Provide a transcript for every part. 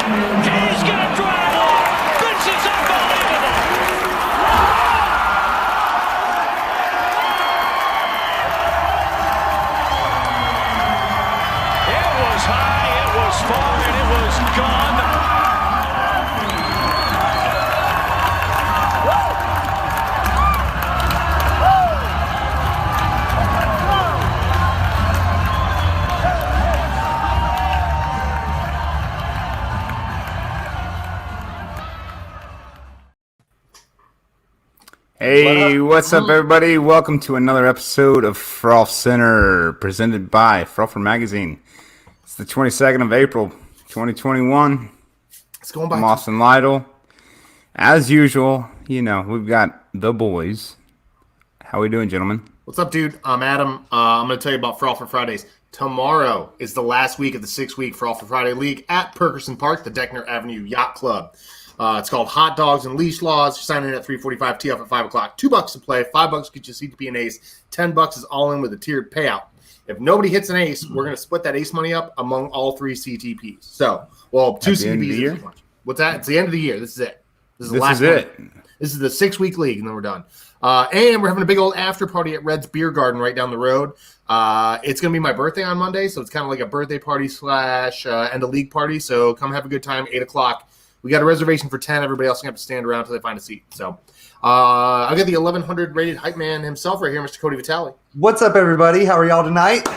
He's going to drive one. This is unbelievable. It was high, it was far, and it was gone. Hey, what's up, everybody? Welcome to another episode of Frolfcenter, presented by Frolfer Magazine. It's the 22nd of April, 2021. It's going by. I'm Austin Lytle. As usual, you know, we've got the boys. How we doing, gentlemen? What's up, dude? I'm Adam. I'm going to tell you about Frolfer Fridays. Tomorrow is the last week of the 6-week Frolfer Friday League at Perkerson Park, the Deckner Avenue Yacht Club. It's called Hot Dogs and Leash Laws. You're signing in at 3:45, tee off at 5 o'clock. $2 to play, $5 get you a CTP and ace, $10 is all in with a tiered payout. If nobody hits an ace, we're going to split that ace money up among all 3 CTPs. So, well, 2 CTPs. What's that? It's the end of the year. This is it. This is the last one. This is the 6-week league, and then we're done. And we're having a big old after party at Red's Beer Garden right down the road. It's going to be my birthday on Monday, so it's kind of like a birthday party / end of league party. So come have a good time, 8 o'clock. We got a reservation for 10. Everybody else can have to stand around until they find a seat. So I've got the 1100 rated hype man himself right here, Mr. Cody Vitale. What's up, everybody? How are y'all tonight?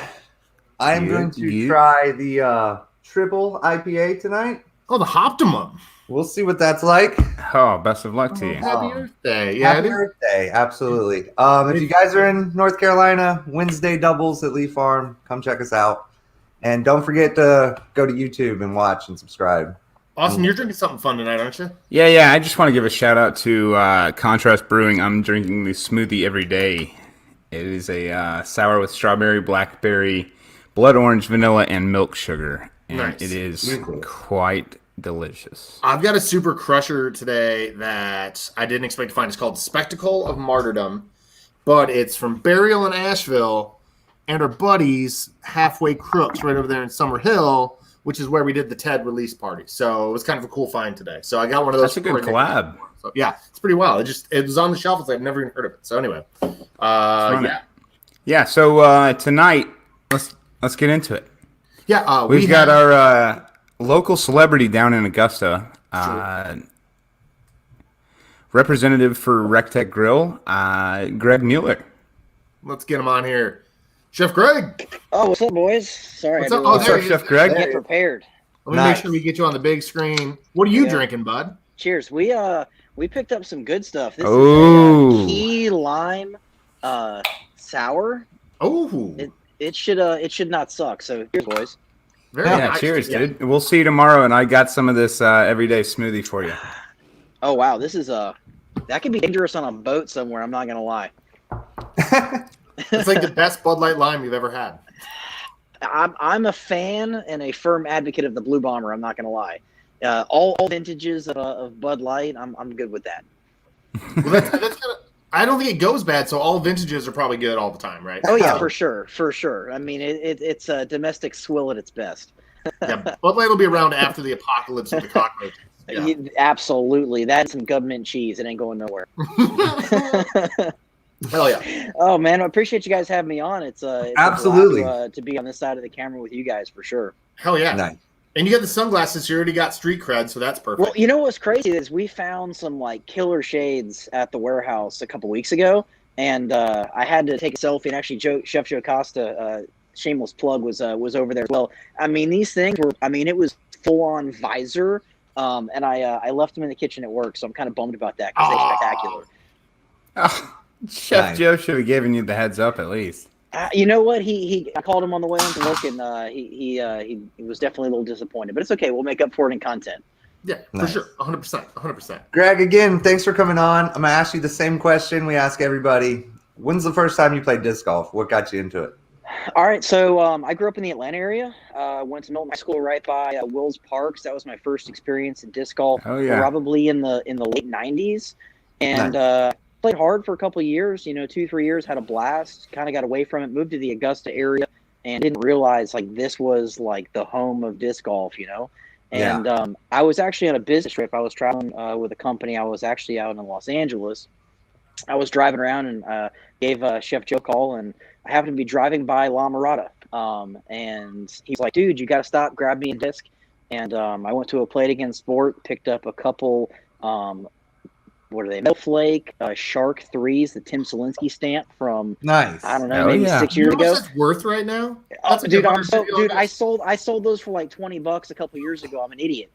I am going to try the triple IPA tonight. Oh, the Hoptimum. We'll see what that's like. Oh, best of luck to you. Happy birthday. Yeah, happy birthday. Absolutely. If you guys are in North Carolina, Wednesday doubles at Lee Farm. Come check us out. And don't forget to go to YouTube and watch and subscribe. Austin, you're drinking something fun tonight, aren't you? Yeah. I just want to give a shout out to Contrast Brewing. I'm drinking the smoothie every day. It is a sour with strawberry, blackberry, blood orange, vanilla, and milk sugar. And nice. It is quite delicious. I've got a super crusher today that I didn't expect to find. It's called Spectacle of Martyrdom, but it's from Burial in Asheville and our buddies Halfway Crooks right over there in Summer Hill, which is where we did the TED release party. So it was kind of a cool find today. So I got one of those. That's a good collab. So, yeah, it's pretty wild. It was on the shelf. I've never even heard of it. So anyway, yeah. Yeah, so tonight, let's get into it. Yeah, we've got our local celebrity down in Augusta, representative for Recteq Grill, Greg Mueller. Let's get him on here. Chef Greg. Oh, what's up, boys? Sorry. What's up? What's up, Chef Greg? Get prepared. Let me make sure we get you on the big screen. What are you drinking, bud? Cheers. We picked up some good stuff. This is a key lime sour. Oh. It should not suck. So cheers, boys. Very nice. Cheers, dude. We'll see you tomorrow, and I got some of this everyday smoothie for you. Oh wow, this is that could be dangerous on a boat somewhere. I'm not gonna lie. It's like the best Bud Light lime you've ever had. I'm a fan and a firm advocate of the Blue Bomber. I'm not gonna lie. All vintages of Bud Light, I'm good with that. Well, that's kind of. I don't think it goes bad, so all vintages are probably good all the time, right? Oh yeah, for sure. I mean, it's a domestic swill at its best. Yeah, Bud Light will be around after the apocalypse of the cockroaches. Yeah. Absolutely, that's some government cheese. It ain't going nowhere. Hell yeah! Oh man, I appreciate you guys having me on. It's absolutely to be on this side of the camera with you guys for sure. Hell yeah! Nice. And you got the sunglasses. You already got street cred, so that's perfect. Well, you know what's crazy is we found some like killer shades at the warehouse a couple weeks ago, and I had to take a selfie. And actually, Chef Joe Costa, shameless plug, was over there as well. I mean, these things were. I mean, it was full on visor. And I left them in the kitchen at work, so I'm kind of bummed about that because they're spectacular. Oh, Chef Joe should have given you the heads up at least. You know what? I called him on the way into work, and he was definitely a little disappointed. But it's okay. We'll make up for it in content. Yeah, nice. For sure. 100%. Greg, again, thanks for coming on. I'm going to ask you the same question we ask everybody. When's the first time you played disc golf? What got you into it? All right, so I grew up in the Atlanta area. Went to Milton High School right by Wills Parks. That was my first experience in disc golf. Oh, yeah. Probably in the late 90s. And played hard for a couple of years, 2-3 years, had a blast, kind of got away from it, moved to the Augusta area, and didn't realize like this was like the home of disc golf, And I was actually on a business trip. I was traveling with a company. I was actually out in Los Angeles. I was driving around and gave Chef Joe a call, and I happened to be driving by La Mirada. And he's like, dude, you got to stop, grab me a disc. And I went to a Play It Again Sport, picked up a couple, what are they, Metal Flake, Shark 3s, the Tim Selinsky stamp from, Nice. I don't know, maybe 6 You years know how ago. much that's worth right now? Oh, That's like dude, $150. I sold those for like $20 a couple years ago. I'm an idiot.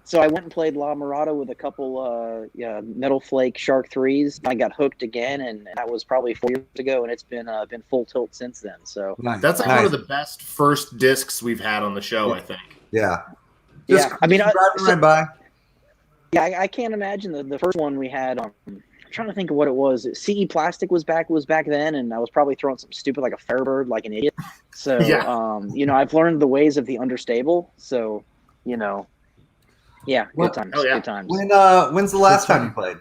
So I went and played La Mirada with a couple Metal Flake Shark 3s. I got hooked again, and that was probably 4 years ago, and it's been full tilt since then. So Nice. That's like one of the best first discs we've had on the show, I think. Yeah. I mean, driving right by. Yeah, I can't imagine the first one we had. I'm trying to think of what it was. CE Plastic was back then, and I was probably throwing something stupid like a Firebird, like an idiot. So, I've learned the ways of the understable. So, yeah, good times. Good times. When's the last time you played?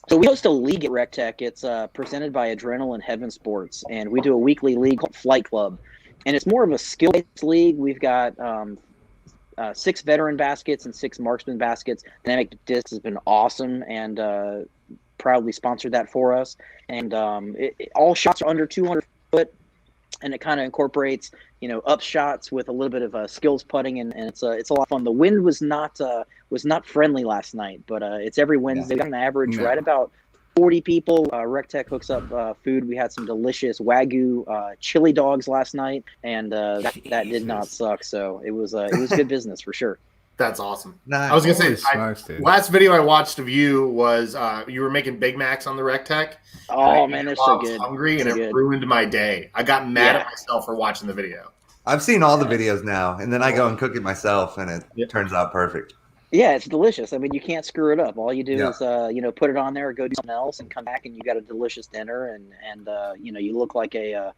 So we host a league at Recteq. It's presented by Adrenaline Heaven Sports, and we do a weekly league called Flight Club, and it's more of a skill-based league. We've got 6 veteran baskets and 6 marksman baskets. Dynamic Discs has been awesome and proudly sponsored that for us. And all shots are under 200 foot, and it kind of incorporates, up shots with a little bit of skills putting, and it's a lot of fun. The wind was not friendly last night, but it's every Wednesday. We got an average right about 40 people. Recteq hooks up food. We had some delicious Wagyu chili dogs last night, and that did not suck. So it was good business for sure. That's awesome. Nice. I was going to say, last video I watched of you was you were making Big Macs on the Recteq. Oh, man, they're so good. I was hungry, and it ruined my day. I got mad at myself for watching the video. I've seen all the videos now, and then I go and cook it myself, and it turns out perfect. Yeah, it's delicious. I mean, you can't screw it up. All you do is, put it on there, go do something else, and come back, and you got a delicious dinner, and you look like a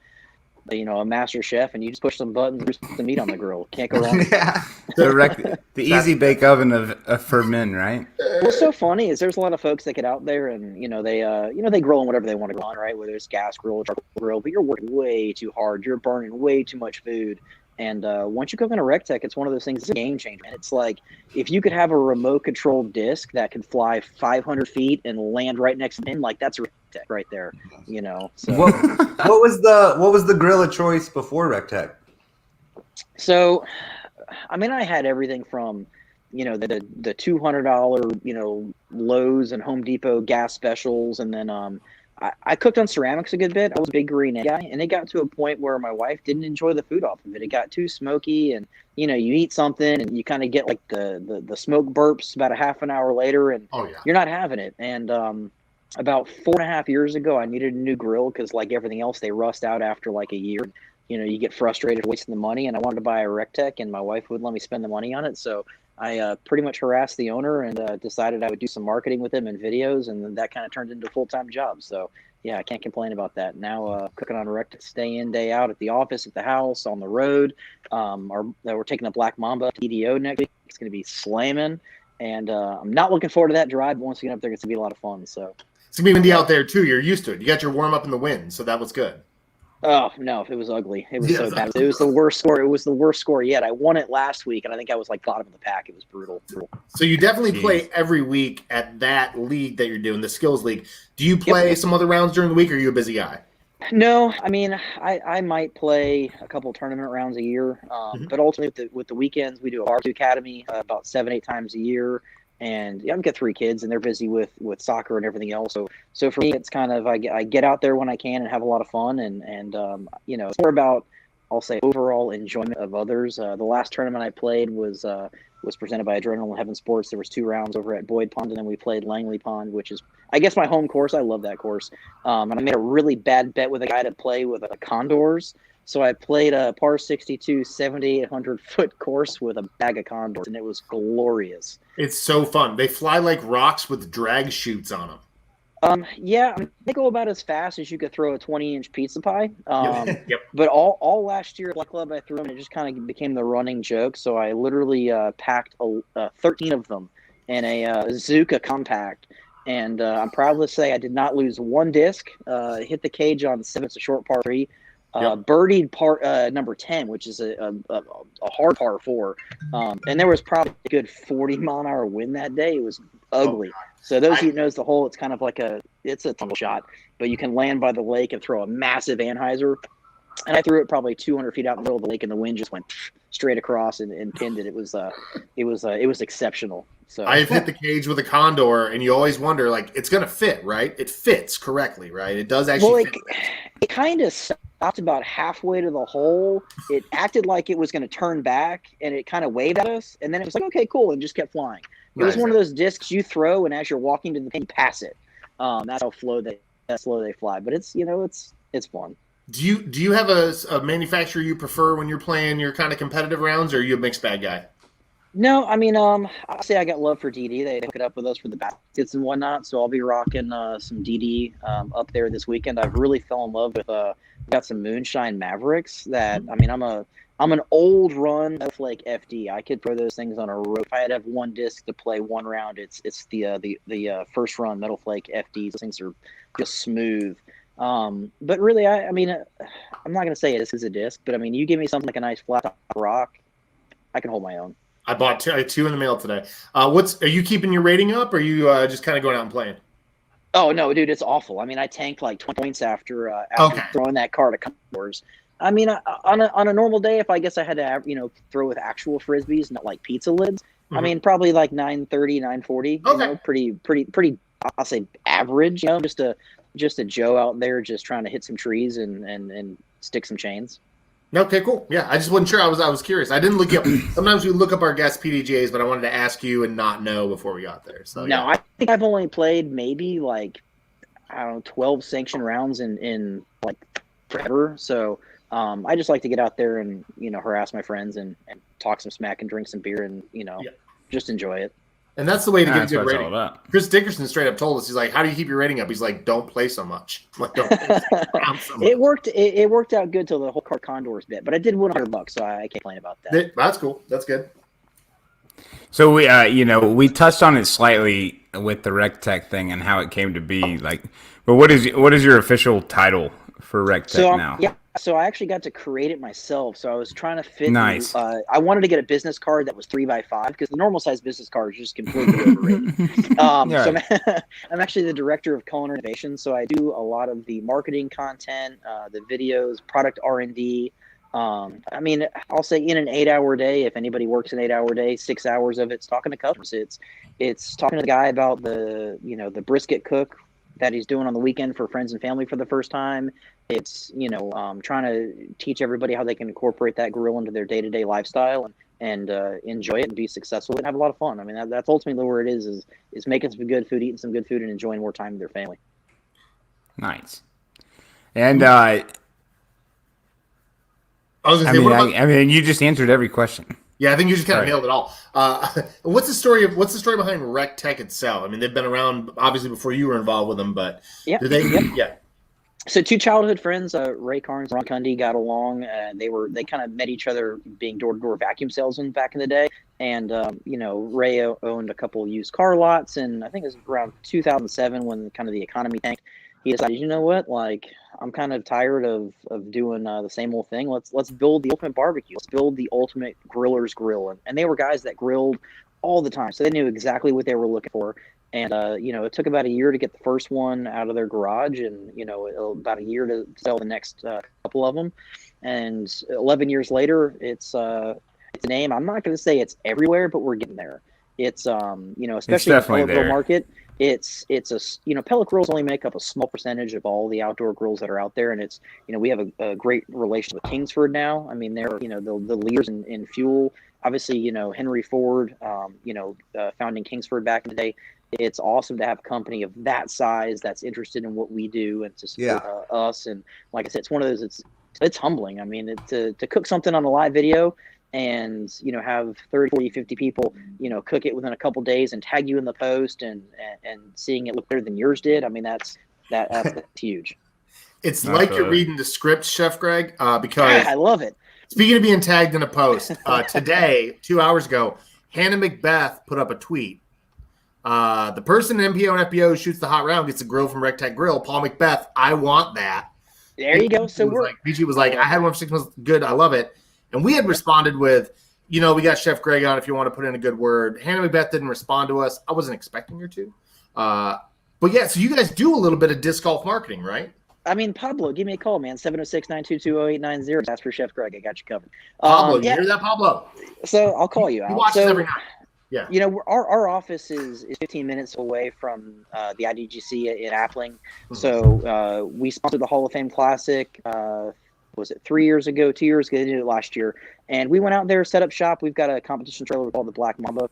master chef, and you just push some buttons, and some meat on the grill. Can't go wrong. Yeah. The easy bake oven for men, right? What's so funny is there's a lot of folks that get out there and they grill on whatever they want to grill on, right? Whether it's gas grill, charcoal grill, but you're working way too hard. You're burning way too much food. And once you cook on a Recteq, it's one of those things. It's a game changer. And it's like if you could have a remote controlled disc that can fly 500 feet and land right next to him, like that's a Recteq right there. So what was the grill of choice before Recteq? So, I mean, I had everything from the $200 Lowe's and Home Depot gas specials, and then I cooked on ceramics a good bit. I was a big green egg guy, and it got to a point where my wife didn't enjoy the food off of it. It got too smoky, and you eat something and you kind of get like the smoke burps about a half an hour later, and you're not having it. And about 4.5 years ago, I needed a new grill because, like everything else, they rust out after like a year. You get frustrated wasting the money, and I wanted to buy a Recteq, and my wife wouldn't let me spend the money on it, so I pretty much harassed the owner and decided I would do some marketing with him and videos, and then that kind of turned into a full-time job. So, yeah, I can't complain about that. Now cooking on a Recteq, day in, day out, at the office, at the house, on the road. We're taking a Black Mamba EDO next week. It's going to be slamming, and I'm not looking forward to that drive, but once we get up there, it's going to be a lot of fun. So it's going to be windy out there, too. You're used to it. You got your warm-up in the wind, so that was good. Oh, no, it was ugly. It was so bad. It was the worst score. It was the worst score yet. I won it last week, and I think I was like bottom of the pack. It was brutal. So you definitely play every week at that league that you're doing, the skills league. Do you play some other rounds during the week, or are you a busy guy? No, I mean, I might play a couple tournament rounds a year, but ultimately with the weekends, we do a barbecue academy about 7-8 times a year. And I've got 3 kids, and they're busy with soccer and everything else. So for me, it's kind of I get out there when I can and have a lot of fun, and it's more about, I'll say, overall enjoyment of others. The last tournament I played was presented by Adrenaline Heaven Sports. There was 2 rounds over at Boyd Pond, and then we played Langley Pond, which is, I guess, my home course. I love that course. And I made a really bad bet with a guy to play with condors. So I played a par 62, 7,800-foot course with a bag of condors, and it was glorious. It's so fun. They fly like rocks with drag chutes on them. Yeah, I mean, they go about as fast as you could throw a 20-inch pizza pie. Yep. But all last year at Black Club, I threw them, and it just kind of became the running joke. So I literally packed 13 of them in a Zuka compact. And I'm proud to say I did not lose one disc. Hit the cage on 7. It's a short par 3. birdied part number 10, which is a hard par 4. And there was probably a good 40-mile-an-hour wind that day. It was ugly. So those who knows the hole, it's kind of like it's a tumble shot, but you can land by the lake and throw a massive anhyzer. And I threw it probably 200 feet out in the middle of the lake, and the wind just went straight across and pinned it. It was exceptional. So I've hit the cage with a condor, and you always wonder, like, it's going to fit, right? It fits correctly, right? It does actually fit. It kind of stopped about halfway to the hole. It acted like it was going to turn back, and it kind of waved at us, and then it was like, okay, cool, and just kept flying. It was one of those discs you throw, and as you're walking to the pin, you pass it. That's how slow they fly. But it's fun. Do you have a manufacturer you prefer when you're playing your kind of competitive rounds, or are you a mixed bag guy? No, I mean, I'll say I got love for DD. They hook it up with us for the baskets and whatnot, so I'll be rocking some DD up there this weekend. I've really fell in love with got some Moonshine Mavericks that, I mean, I'm an old run Metal Flake FD. I could throw those things on a rope. If I had to have one disc to play one round, it's the first run Metal Flake FD. Those things are just smooth. But really, I mean, I'm not going to say this is a disc, but I mean, you give me something like a nice flat top rock, I can hold my own. I bought two in the mail today. Are you keeping your rating up, or are you just kind of going out and playing? Oh no, dude, it's awful. I mean, I tanked like 20 points after throwing that card at Commodores. I mean, on a normal day, if I guess I had to, throw with actual frisbees, not like pizza lids, I mean, probably like 930, 940. Okay. Pretty. I'll say average. Just a Joe out there just trying to hit some trees and stick some chains. Okay, cool. Yeah, I just wasn't sure. I was curious. I didn't look up. Sometimes we look up our guest PDGAs, but I wanted to ask you and not know before we got there. So no, I think I've only played maybe 12 sanctioned rounds in like forever. So I just like to get out there and harass my friends and talk some smack and drink some beer and just enjoy it. And that's the way to get a good rating. All about. Chris Dickerson straight up told us, he's like, "How do you keep your rating up?" He's like, "Don't play so much." Like, don't play so much. It worked. It worked out good till the whole card Condors bit, but I did win $100, so I can't complain about that. That's cool. That's good. So we touched on it slightly with the Recteq thing and how it came to be. Like, but what is your official title for Recteq now? Yeah. So I actually got to create it myself. So I was trying to fit. Nice. I wanted to get a business card that was 3x5 because the normal size business card is just completely overrated. So I'm actually the director of culinary innovation. So I do a lot of the marketing content, the videos, product R&D. I mean, I'll say in an 8-hour day, if anybody works an 8-hour day, 6 hours of it's talking to customers. It's talking to the guy about the brisket cook that he's doing on the weekend for friends and family for the first time. It's, trying to teach everybody how they can incorporate that grill into their day-to-day lifestyle and enjoy it and be successful and have a lot of fun. I mean, that's ultimately where it is making some good food, eating some good food, and enjoying more time with their family. Nice. And I was gonna say, I mean, you just answered every question. Yeah, I think you just kind of nailed it all. What's the story behind Recteq itself? I mean, they've been around obviously before you were involved with them, but yeah. So two childhood friends, Ray Carnes and Ron Cundy, got along. They kind of met each other being door-to-door vacuum salesmen back in the day. And Ray owned a couple of used car lots, and I think it was around 2007 when kind of the economy tanked. He decided, you know what, like I'm kind of tired of doing the same old thing. Let's build the ultimate barbecue. Let's build the ultimate griller's grill. And they were guys that grilled all the time, so they knew exactly what they were looking for. And it took about a year to get the first one out of their garage, and about a year to sell the next couple of them. And 11 years later, it's a name. I'm not going to say it's everywhere, but we're getting there. It's especially in the pellet grill market. It's pellet grills only make up a small percentage of all the outdoor grills that are out there, and it's we have a great relationship with Kingsford now. I mean, they're the leaders in fuel. Obviously, Henry Ford, founding Kingsford back in the day. It's awesome to have a company of that size that's interested in what we do and to support us. And like I said, it's one of those. It's humbling. I mean, to cook something on a live video and have 30, 40, 50 people cook it within a couple days and tag you in the post and seeing it look better than yours did. I mean, that's huge. It's like you're reading the script, Chef Greg, because I love it. Speaking of being tagged in a post, today, 2 hours ago, Hannah Macbeth put up a tweet. The person in MPO and FBO shoots the hot round gets a grill from Recteq Grill. Paul Macbeth, I want that. There you go. So BG was like, I had one for 6 months. Good. I love it. And we had responded with, we got Chef Greg on if you want to put in a good word. Hannah Macbeth didn't respond to us. I wasn't expecting her to. But yeah, so you guys do a little bit of disc golf marketing, right? I mean, Pablo, give me a call, man. 706-922-0890. Ask for Chef Greg. I got you covered. Pablo, you hear that, Pablo? So I'll call you out. He watches every night. Yeah. Our office is 15 minutes away from the IDGC in Appling. Mm-hmm. So we sponsored the Hall of Fame Classic. Was it 3 years ago, 2 years ago? They did it last year. And we went out there, set up shop. We've got a competition trailer called the Black Mamba.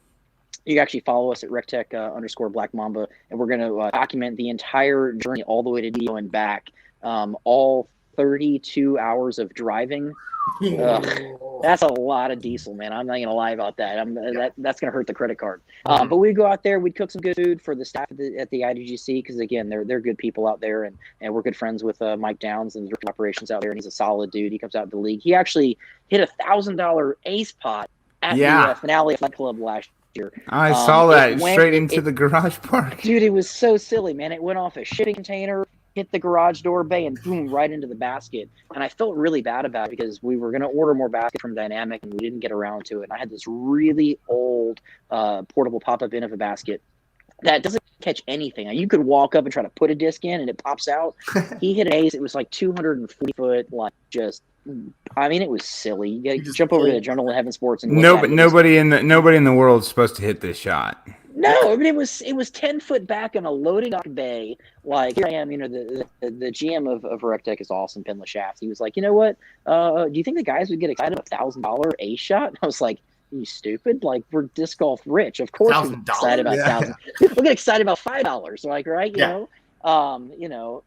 You can actually follow us at Recteq _ Black Mamba. And we're going to document the entire journey all the way to Dio and back. All 32 hours of driving. That's a lot of diesel, man. I'm not going to lie about that. That's going to hurt the credit card. But we'd go out there. We'd cook some good food for the staff at the IDGC because, again, they're good people out there. And we're good friends with Mike Downs and the director of operations out there. And he's a solid dude. He comes out of the league. He actually hit $1,000 ace pot at the finale of Fight Club last year. I saw that straight into the garage park. Dude, it was so silly, man. It went off a shipping container, hit the garage door bay, and boom, right into the basket. And I felt really bad about it because we were going to order more baskets from Dynamic, and we didn't get around to it. And I had this really old portable pop-up in of a basket that doesn't catch anything. You could walk up and try to put a disc in, and it pops out. He hit an ace. It was like 240 foot, like just – I mean, it was silly. You jump over to the Journal of Heaven Sports and nobody in the world is supposed to hit this shot. No, I mean it was 10 foot back in a loading dock bay. Like here I am, the GM of Recteq is awesome, Penn Shaft. He was like, you know what? Do you think the guys would get excited about $1,000 ace shot? I was like, you stupid! Like we're disc golf rich. Of course we get excited about $1,000. People get excited about $5. Like right, you know.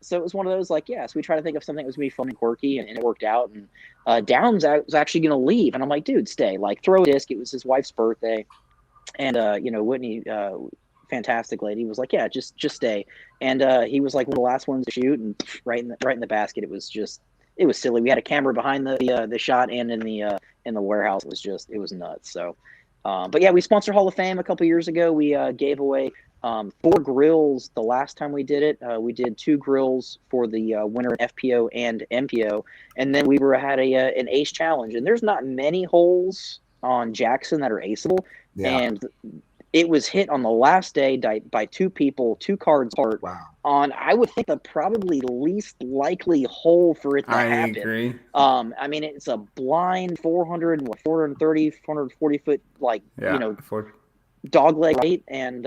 So it was one of those like, so we try to think of something that was going to be fun and quirky, and it worked out. And Downs was actually going to leave, and I'm like, dude, stay. Like throw a disc. It was his wife's birthday. And, Whitney, fantastic lady, was like, yeah, just stay. And he was like one of the last ones to shoot, and right in the basket. It was silly. We had a camera behind the shot and in the warehouse. It was nuts. So, but yeah, we sponsored Hall of Fame a couple years ago. We gave away 4 grills the last time we did it. We did 2 grills for the winner in FPO and MPO. And then we had an ace challenge. And there's not many holes on Jackson that are aceable. Yeah. And it was hit on the last day by 2 people, 2 cards apart. Wow. On, I would think, the probably least likely hole for it to happen. I agree. I mean, it's a blind 430, 440 foot, dog leg right. And,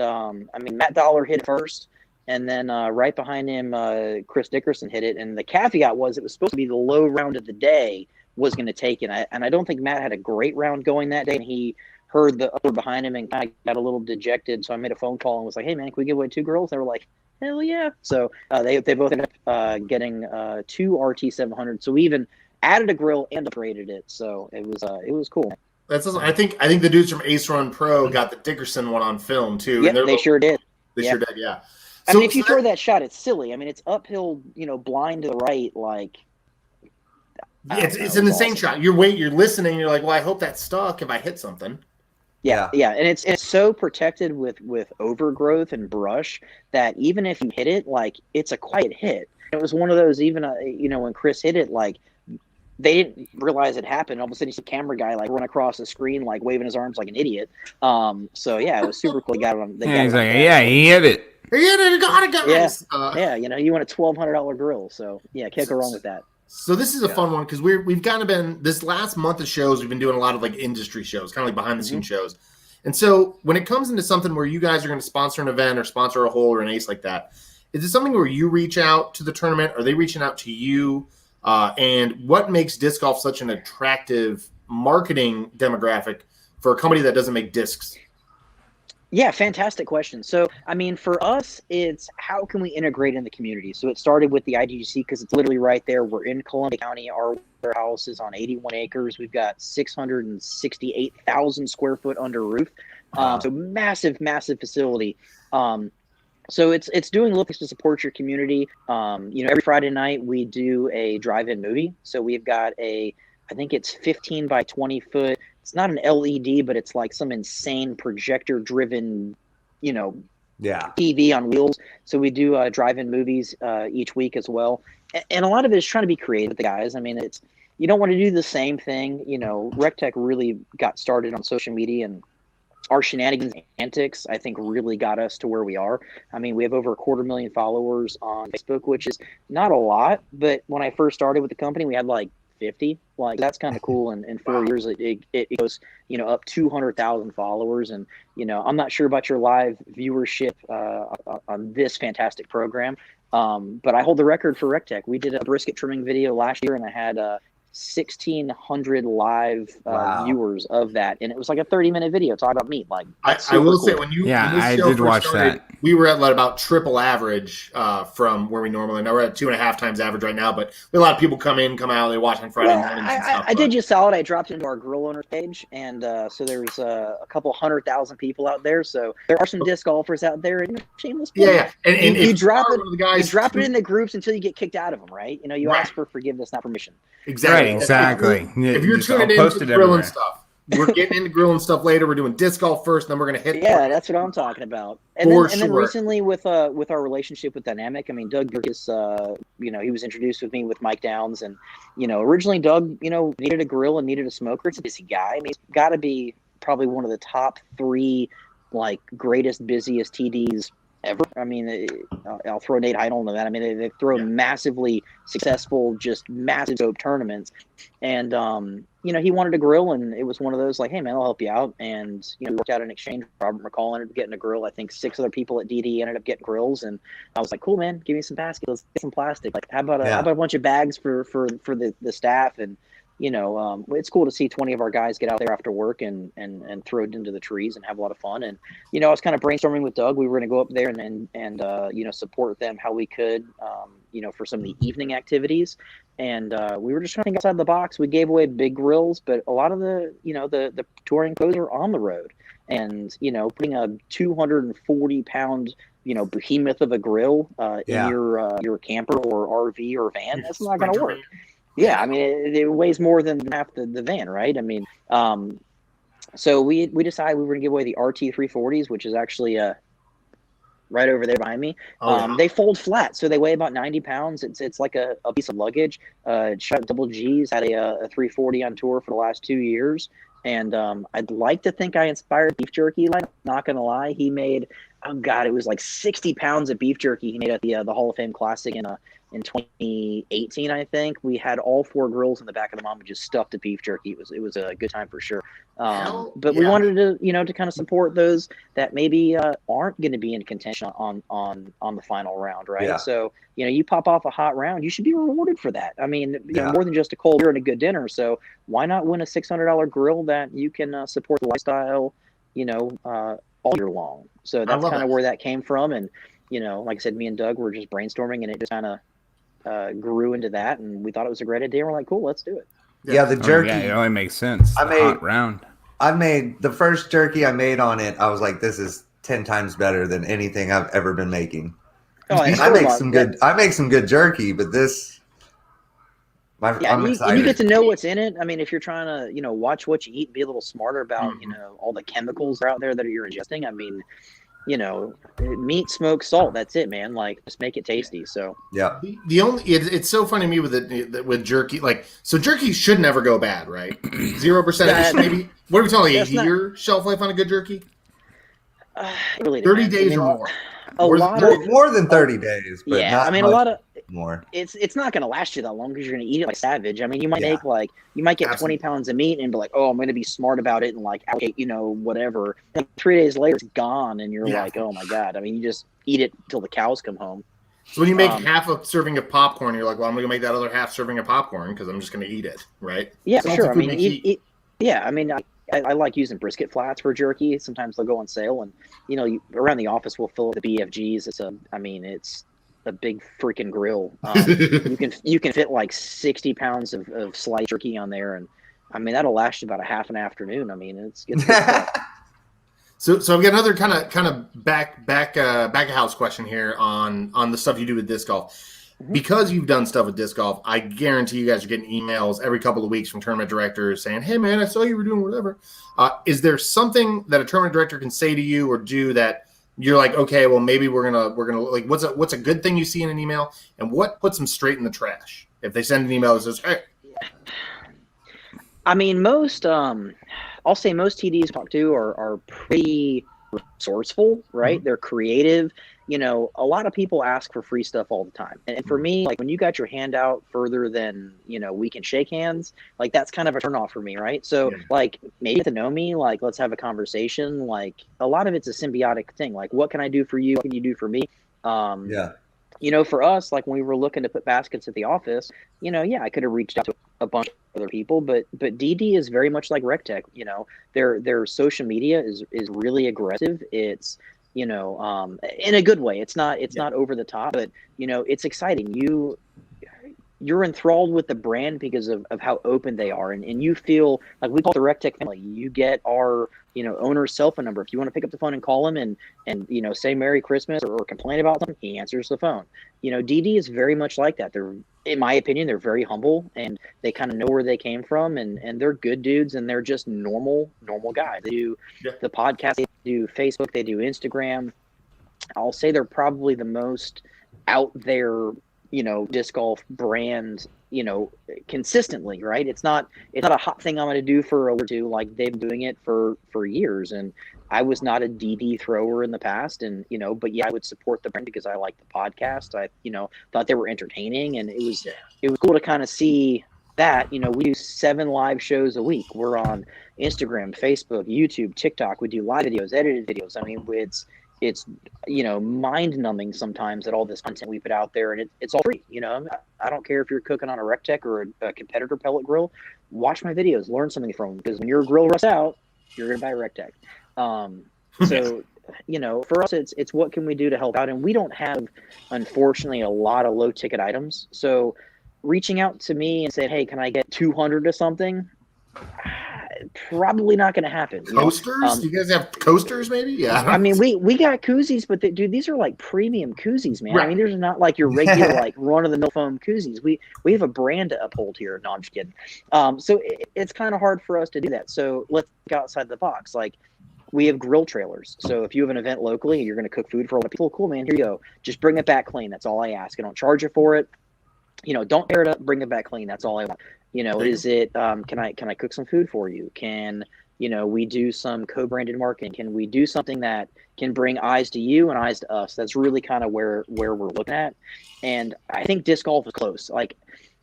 Matt Dollar hit it first. And then right behind him, Chris Dickerson hit it. And the caveat was it was supposed to be the low round of the day was going to take it. And I don't think Matt had a great round going that day. And he heard the other behind him and kind of got a little dejected. So I made a phone call and was like, hey, man, can we give away 2 girls? They were like, hell yeah. So they both ended up getting 2 RT700. So we even added a grill and upgraded it. So it was cool. That's awesome. I think the dudes from Ace Run Pro got the Dickerson one on film too. Yeah, they sure did. They sure did, yeah. I mean, if you throw that shot, it's silly. I mean, it's uphill, blind to the right, like. It's an insane shot. You're listening. You're like, well, I hope that stuck if I hit something. Yeah, and it's so protected with overgrowth and brush that even if you hit it, like it's a quiet hit. It was one of those. Even when Chris hit it, like they didn't realize it happened. All of a sudden, you see a camera guy like run across the screen, like waving his arms like an idiot. So yeah, it was super cool. He got it on. He hit it. He hit it. Got it, guys. Yeah, you want a $1,200 grill. So yeah, can't go wrong with that. So this is a fun one because we've kind of been this last month of shows. We've been doing a lot of like industry shows, kind of like behind the scenes shows. And so when it comes into something where you guys are going to sponsor an event or sponsor a hole or an ace like that, is it something where you reach out to the tournament? Are they reaching out to you? And what makes disc golf such an attractive marketing demographic for a company that doesn't make discs? Yeah, fantastic question. So, I mean, for us, it's how can we integrate in the community? So it started with the IDGC because it's literally right there. We're in Columbia County. Our warehouse is on 81 acres. We've got 668,000 square foot under roof. So massive, massive facility. So it's doing little things to support your community. Every Friday night we do a drive-in movie. So we've got I think it's 15 by 20 foot. It's not an LED, but it's like some insane projector-driven, TV on wheels. So we do drive-in movies each week as well. and a lot of it is trying to be creative with the guys. I mean, it's you don't want to do the same thing. You know, Recteq really got started on social media, and our shenanigans and antics, I think, really got us to where we are. I mean, we have over 250,000 followers on Facebook, which is not a lot, but when I first started with the company, we had like 50. Like, that's kind of cool. And in 4 years, it goes, you know, up 200,000 followers. And, you know, I'm not sure about your live viewership on this fantastic program, but I hold the record for Recteq. We did a brisket trimming video last year, and I had 1,600 live viewers of that, and it was like a 30-minute video talking about meat. Like, I will say, when I did watch that. We were at about triple average from where we normally. Now we're at 2.5 times average right now, but we had a lot of people come in, come out. They watch on Friday mornings. I did you solid. I dropped into our grill owners page, and so there's a couple 100,000 people out there. So there are some disc golfers out there. And shameless plug. Yeah. And you drop it. You drop it in the groups until you get kicked out of them, right? You know, you ask for forgiveness, not permission. Exactly. Right, exactly. If you're tuning in to grill and stuff, we're getting into grill and stuff later. We're doing disc golf first, then we're going to hit. Yeah, that's what I'm talking about. And then recently with our relationship with Dynamic, I mean, Doug is, you know, he was introduced with me with Mike Downs, and you know, originally Doug, you know, needed a grill and needed a smoker. It's a busy guy. I mean, he's got to be probably one of the top 3 like greatest, busiest TDs ever. I mean, I'll throw Nate Heidel into that. I mean, they throw massively successful, just massive scope tournaments. And, you know, he wanted a grill, and it was one of those like, hey, man, I'll help you out. And, you know, we worked out an exchange. Robert McCall ended up getting a grill. I think 6 other people at DD ended up getting grills. And I was like, cool, man, give me some baskets. Let's get some plastic. Like, how about a bunch of bags for the staff? And, you know, it's cool to see 20 of our guys get out there after work and throw it into the trees and have a lot of fun. And, you know, I was kind of brainstorming with Doug. We were going to go up there and you know, support them how we could, you know, for some of the evening activities. And we were just trying to think outside the box. We gave away big grills, but a lot of the, you know, the touring pros are on the road. And, you know, putting a 240-pound, you know, behemoth of a grill in your camper or RV or van, that's not going to work. Yeah, I mean, it weighs more than half the van, right? I mean, so we decided we were going to give away the RT 340s, which is actually right over there behind me. They fold flat, so they weigh about 90 pounds. It's like a piece of luggage. Shot Double G's had a 340 on tour for the last 2 years. And I'd like to think I inspired beef jerky. Like, not going to lie, he made, oh God, it was like 60 pounds of beef jerky he made at the Hall of Fame Classic in 2018, I think. We had all 4 grills in the back of the Mama just stuffed to beef jerky. It was a good time for sure. But we wanted to, you know, to kind of support those that maybe aren't going to be in contention on the final round, right? Yeah. So, you know, you pop off a hot round, you should be rewarded for that. I mean, you know, more than just a cold beer and a good dinner. So why not win a $600 grill that you can support the lifestyle, you know, all year long? So that's kind of where that came from. And, you know, like I said, me and Doug were just brainstorming, and it just kind of grew into that, and we thought it was a great idea. We're like, cool, let's do it. Yeah, the jerky. It only makes sense. Hot round. I made the first jerky I made on it. I was like, this is 10 times better than anything I've ever been making. Oh, I make some good. I make some good jerky, but this. I'm excited. You get to know what's in it. I mean, if you're trying to, you know, watch what you eat, be a little smarter about, you know, all the chemicals out there that you're ingesting. I mean, you know, meat, smoke, salt. That's it, man. Like, just make it tasty. So yeah. The only it's so funny to me with jerky. Like, so jerky should never go bad, right? 0%. Maybe. What are we talking? A year shelf life on a good jerky? Really 30 days or more. More than 30 days. But yeah, I mean, a lot of more. It's not going to last you that long because you're going to eat it like savage. I mean, you might get 20 pounds of meat and be like, oh, I'm going to be smart about it and like allocate, you know, whatever. And 3 days later, it's gone, and you're like, oh my God. I mean, you just eat it till the cows come home. So when you make half a serving of popcorn, you're like, well, I'm going to make that other half serving of popcorn because I'm just going to eat it, right? Yeah, so sure. I mean, I mean, I like using brisket flats for jerky. Sometimes they'll go on sale, and you know, around the office we'll fill up the BFGs. It's a big freaking grill. You can fit like 60 pounds of sliced jerky on there, and I mean that'll last you about a half an afternoon. I mean it's good stuff. So I've got another kind of back of house question here on the stuff you do with disc golf. Because you've done stuff with disc golf, I guarantee you guys are getting emails every couple of weeks from tournament directors saying, hey, man, I saw you were doing whatever. Is there something that a tournament director can say to you or do that you're like, okay, well, maybe we're gonna like, what's a good thing you see in an email, and what puts them straight in the trash if they send an email that says, hey. I mean, I'll say most TDs talk to are pretty resourceful, right? Mm-hmm. They're creative. You know, a lot of people ask for free stuff all the time. And for me, like when you got your hand out further than, you know, we can shake hands, like that's kind of a turnoff for me, right? So like maybe get to know me, like let's have a conversation. Like a lot of it's a symbiotic thing. Like what can I do for you? What can you do for me? You know, for us, like when we were looking to put baskets at the office, you know, I could have reached out to a bunch of other people, but DD is very much like Recteq. You know, their social media is really aggressive. It's, you know, in a good way. It's not over the top, but you know, it's exciting. You're enthralled with the brand because of how open they are. And you feel like we call it the Recteq family. You get our, you know, owner's cell phone number. If you want to pick up the phone and call him and you know, say Merry Christmas or complain about something, he answers the phone. You know, DD is very much like that. They're, in my opinion, they're very humble and they kind of know where they came from and they're good dudes and they're just normal guys. They do the podcast, they do Facebook, they do Instagram. I'll say they're probably the most out there, you know, disc golf brand, you know, consistently, right? It's not a hot thing I'm going to do for a week or two. Like they've been doing it for years. And I was not a DD thrower in the past, and you know, but I would support the brand because I like the podcast. I, you know, thought they were entertaining, and it was cool to kind of see that. You know, we do 7 live shows a week. We're on Instagram, Facebook, YouTube, TikTok. We do live videos, edited videos. I mean, it's you know, mind numbing sometimes at all this content we put out there, and it's all free. You know, I don't care if you're cooking on a Recteq or a competitor pellet grill. Watch my videos, learn something from them, because when your grill rusts out, you're gonna buy a Recteq. So you know, for us, it's what can we do to help out, and we don't have, unfortunately, a lot of low ticket items. So reaching out to me and saying, hey, can I get 200 or something? Probably not going to happen. Coasters? Do you guys have coasters maybe? Yeah. I mean, we got koozies, but dude, these are like premium koozies, man. Right. I mean, these are not like your regular like run of the mill foam koozies. We have a brand to uphold here. No, I'm just kidding. So it's kind of hard for us to do that. So let's go outside the box. Like we have grill trailers. So if you have an event locally and you're going to cook food for a lot of people, cool, man, here you go. Just bring it back clean. That's all I ask. I don't charge you for it. You know, don't tear it up, bring it back clean. That's all I want. You know, is it, can I cook some food for you? Can, you know, we do some co-branded marketing? Can we do something that can bring eyes to you and eyes to us? That's really kind of where we're looking at. And I think disc golf is close. Like,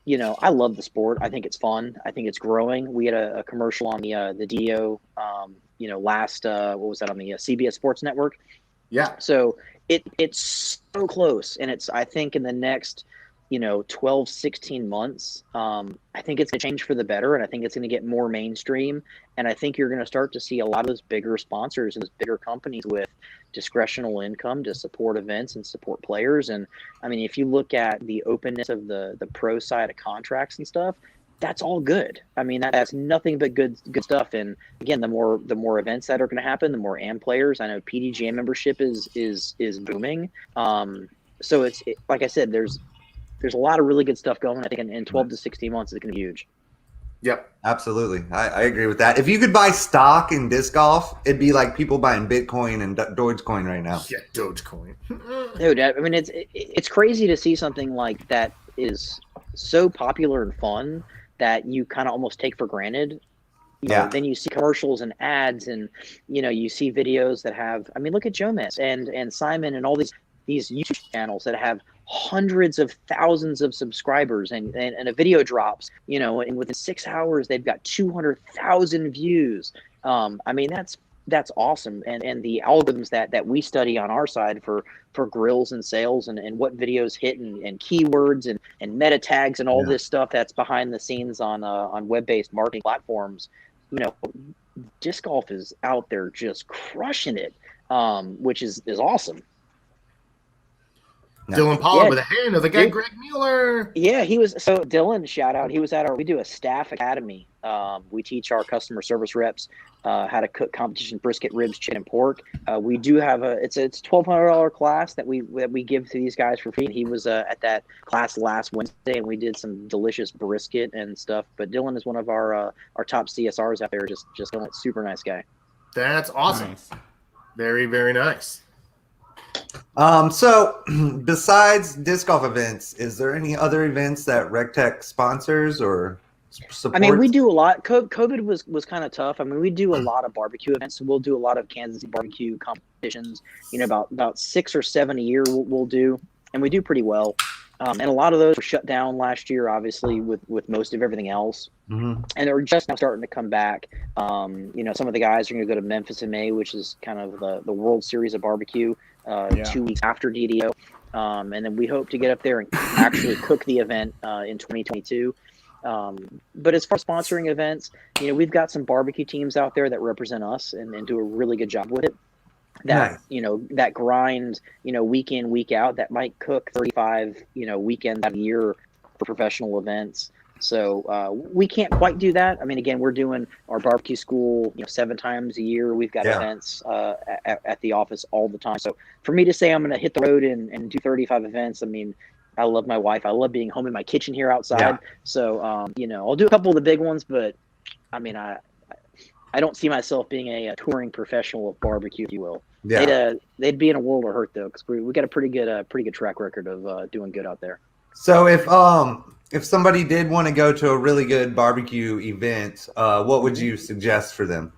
you know, I love the sport. I think it's fun. I think it's growing. We had a commercial on the DO, you know, last, what was that, on the CBS Sports Network? Yeah. So it's so close. And it's, I think in the next, you know, 12, 16 months, I think it's going to change for the better. And I think it's going to get more mainstream. And I think you're going to start to see a lot of those bigger sponsors and those bigger companies with discretional income to support events and support players. And I mean, if you look at the openness of the pro side of contracts and stuff, that's all good. I mean, that's nothing but good stuff. And again, the more events that are going to happen, the more AM players. I know PDGA membership is booming. So it's like I said, there's a lot of really good stuff going. I think in 12 to 16 months, it's going to be huge. Yep. Absolutely. I agree with that. If you could buy stock in disc golf, it'd be like people buying Bitcoin and Dogecoin right now. Yeah, Dogecoin. Dude, I mean, it's crazy to see something like that is so popular and fun that you kind of almost take for granted. You know, then you see commercials and ads, and you know, you see videos that have. I mean, look at Jomas and Simon and all these YouTube channels that have hundreds of thousands of subscribers, and a video drops, you know, and within 6 hours they've got 200,000 views. I mean, that's awesome. And the algorithms that we study on our side for grills and sales and what videos hit and keywords and meta tags and all this stuff that's behind the scenes on web-based marketing platforms. You know, disc golf is out there just crushing it, which is awesome. Dylan Pollard with a hand of the guy, Greg Mueller. Yeah, he was. So Dylan, shout out. He was at we do a staff academy. We teach our customer service reps how to cook competition brisket, ribs, chicken, and pork. We do have it's $1,200 class that we give to these guys for free. And he was at that class last Wednesday, and we did some delicious brisket and stuff. But Dylan is one of our top CSRs out there. Just super nice guy. That's awesome. Nice. Very, very nice. So besides disc golf events, is there any other events that Recteq sponsors or supports? I mean, we do a lot. COVID was kind of tough. I mean, we do a lot of barbecue events. We'll do a lot of Kansas City barbecue competitions. You know, about 6 or 7 a year we'll do, and we do pretty well. And a lot of those were shut down last year, obviously, with most of everything else. Mm-hmm. And they're just now starting to come back. You know, some of the guys are going to go to Memphis in May, which is kind of the World Series of barbecue, 2 weeks after DDO. And then we hope to get up there and actually cook the event in 2022. But as far as sponsoring events, you know, we've got some barbecue teams out there that represent us and do a really good job with it. That, nice. you know, that grind, you know, week in, week out, that might cook 35, you know, weekends a year for professional events. So we can't quite do that. I mean, again, we're doing our barbecue school, you know, 7 times a year. We've got events at the office all the time. So for me to say I'm going to hit the road and do 35 events, I mean, I love my wife. I love being home in my kitchen here outside. Yeah. So, you know, I'll do a couple of the big ones, but I mean, I don't see myself being a touring professional of barbecue, if you will. Yeah. They'd be in a world of hurt though, because we got a pretty good track record of doing good out there. So if somebody did want to go to a really good barbecue event, what would you suggest for them?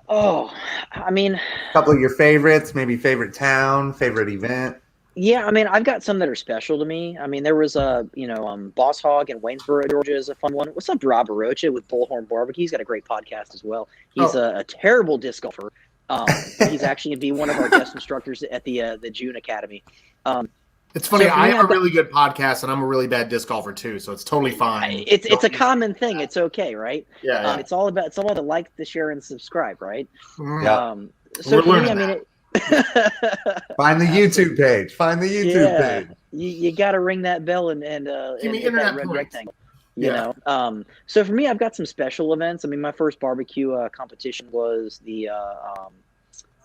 Oh, I mean, a couple of your favorites, maybe favorite town, favorite event. Yeah, I mean, I've got some that are special to me. I mean, there was Boss Hog in Waynesboro, Georgia is a fun one. What's up, Rob Barocha with Bullhorn Barbecue? He's got a great podcast as well. He's a terrible disc golfer. He's actually going to be one of our guest instructors at the June Academy. It's funny. I have a really good podcast, and I'm a really bad disc golfer too, so it's totally fine. It's a common thing. It's okay, right? Yeah. It's all about the like, the share, and subscribe, right? Yeah. So for me, I mean. Find the YouTube page. Find the YouTube page. You got to ring that bell and hit that red rectangle. You know. So for me, I've got some special events. I mean, my first barbecue competition was the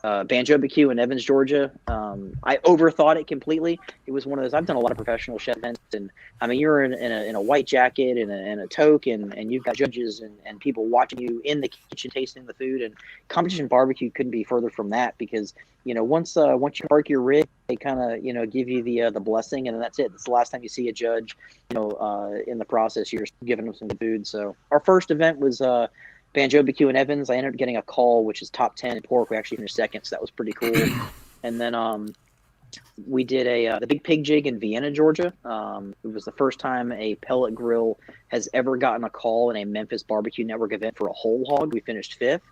Banjo BBQ in Evans, Georgia. I overthought it completely. It was one of those. I've done a lot of professional chef events, and I mean, you're in a white jacket and a toque, and you've got judges and people watching you in the kitchen tasting the food. And competition barbecue couldn't be further from that, because you know, once you park your rig, they kind of give you the blessing, and then that's it. That's the last time you see a judge. You know, in the process, you're giving them some good food. So our first event was Banjo BBQ in Evans. I ended up getting a call, which is top 10 in pork. We actually finished second, so that was pretty cool. And then we did the Big Pig Jig in Vienna, Georgia. It was the first time a pellet grill has ever gotten a call in a Memphis Barbecue Network event for a whole hog. We finished 5th.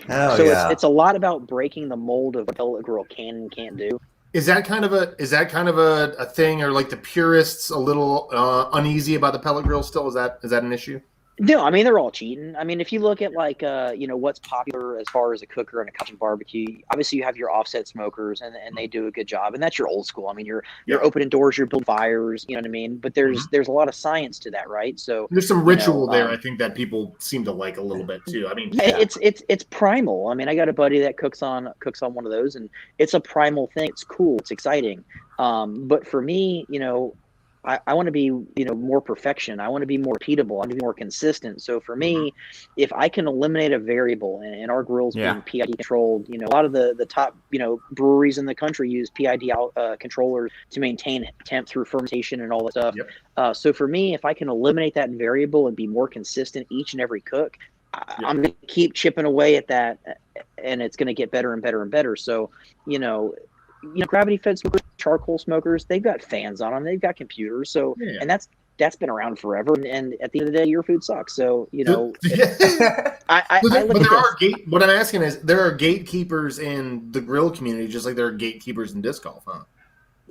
It's a lot about breaking the mold of what a pellet grill can and can't do. Is that kind of a thing, or like the purists a little uneasy about the pellet grill still? Is that an issue? No, I mean, they're all cheating. I mean, if you look at what's popular as far as a cooker and a kitchen barbecue, obviously you have your offset smokers and they do a good job, and that's your old school. I mean, you're opening doors, you're building fires, you know what I mean? But there's a lot of science to that, right? So there's some ritual there, I think, that people seem to like a little bit too. I mean, it's primal. I mean, I got a buddy that cooks on one of those, and it's a primal thing. It's cool, it's exciting. But for me, you know, I want to be, you know, more perfection. I want to be more repeatable. I want to be more consistent. So for me, if I can eliminate a variable, and our grills being PID controlled, you know, a lot of the top, you know, breweries in the country use PID controllers to maintain temp through fermentation and all that stuff. Yep. So for me, if I can eliminate that variable and be more consistent each and every cook, I'm going to keep chipping away at that, and it's going to get better and better and better. So, you know, gravity fed smokers, charcoal smokers, they've got fans on them, they've got computers. So, and that's been around forever. And at the end of the day, your food sucks. So, you know, what I'm asking is, there are gatekeepers in the grill community, just like there are gatekeepers in disc golf, huh?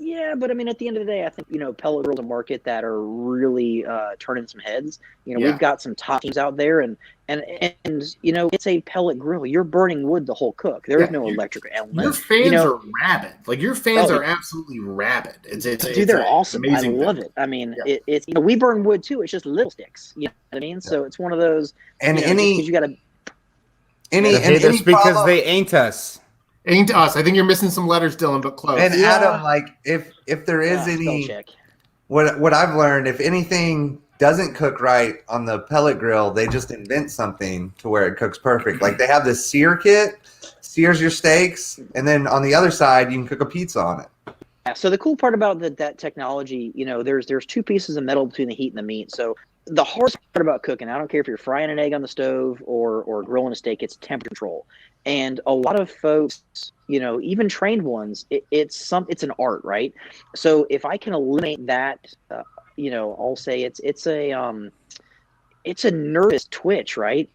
Yeah, but I mean, at the end of the day, I think, you know, pellet grills a market that are really turning some heads. You know, we've got some top teams out there, and you know, it's a pellet grill. You're burning wood the whole cook. There is no electric element. Your fans are rabid. Like, your fans are absolutely rabid. They're awesome. I love it. I mean, it's you know, we burn wood too. It's just little sticks. You know what I mean? So it's one of those. And you know, you got to hate us because they ain't us. Ain't us. I think you're missing some letters, Dylan, but close. And Adam, like, if there is any, what I've learned, if anything doesn't cook right on the pellet grill, they just invent something to where it cooks perfect. Like, they have this sear kit. sears your steaks, and then on the other side, you can cook a pizza on it. Yeah, so the cool part about that technology, there's two pieces of metal between the heat and the meat. So the hardest part about cooking, I don't care if you're frying an egg on the stove or grilling a steak, it's temperature control. And a lot of folks, even trained ones, it's an art, right? So if I can eliminate that, I'll say it's a nervous twitch, right?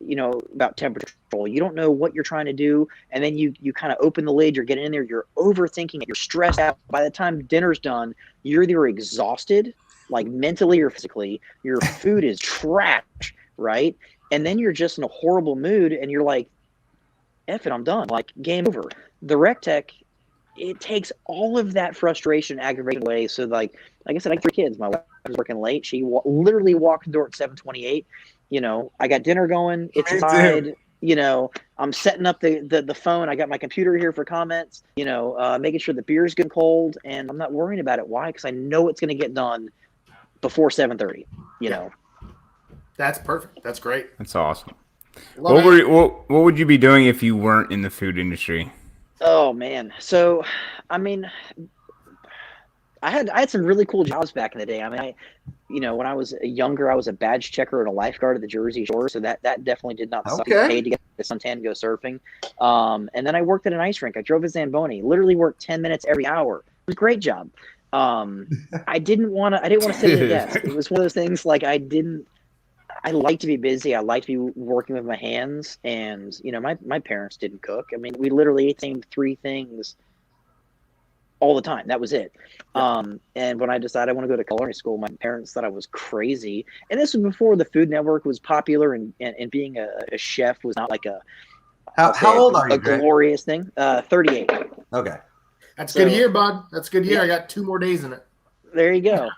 About temperature control. You don't know what you're trying to do. And then you kind of open the lid, you're getting in there, you're overthinking it, you're stressed out. By the time dinner's done, you're either exhausted, like mentally or physically, your food is trash, right? And then you're just in a horrible mood and you're like, F it, I'm done. Like, game over. The Recteq, it takes all of that frustration, aggravation away. So like I said, I have 3 kids. My wife was working late. She literally walked the door at 7:28. I got dinner going. It's inside. I'm setting up the phone. I got my computer here for comments. Making sure the beer's getting cold, and I'm not worrying about it. Why? Because I know it's going to get done before 7:30. That's perfect. That's great. That's awesome. What would you be doing if you weren't in the food industry? Oh man. So, I mean, I had some really cool jobs back in the day. I mean, when I was younger, I was a badge checker and a lifeguard at the Jersey Shore. So that definitely did not suck. I paid to get to suntan and go surfing. And then I worked at an ice rink. I drove a Zamboni, literally worked 10 minutes every hour. It was a great job. I didn't want to sit at a desk. It was one of those things like I like to be busy. I like to be working with my hands. And, my parents didn't cook. I mean, we literally ate 3 things all the time. That was it. And when I decided I want to go to culinary school, my parents thought I was crazy. And this was before the Food Network was popular, and being a chef was not like How old are you, a glorious thing. 38. Okay. That's good year, bud. That's good year. Yeah. I got 2 more days in it. There you go.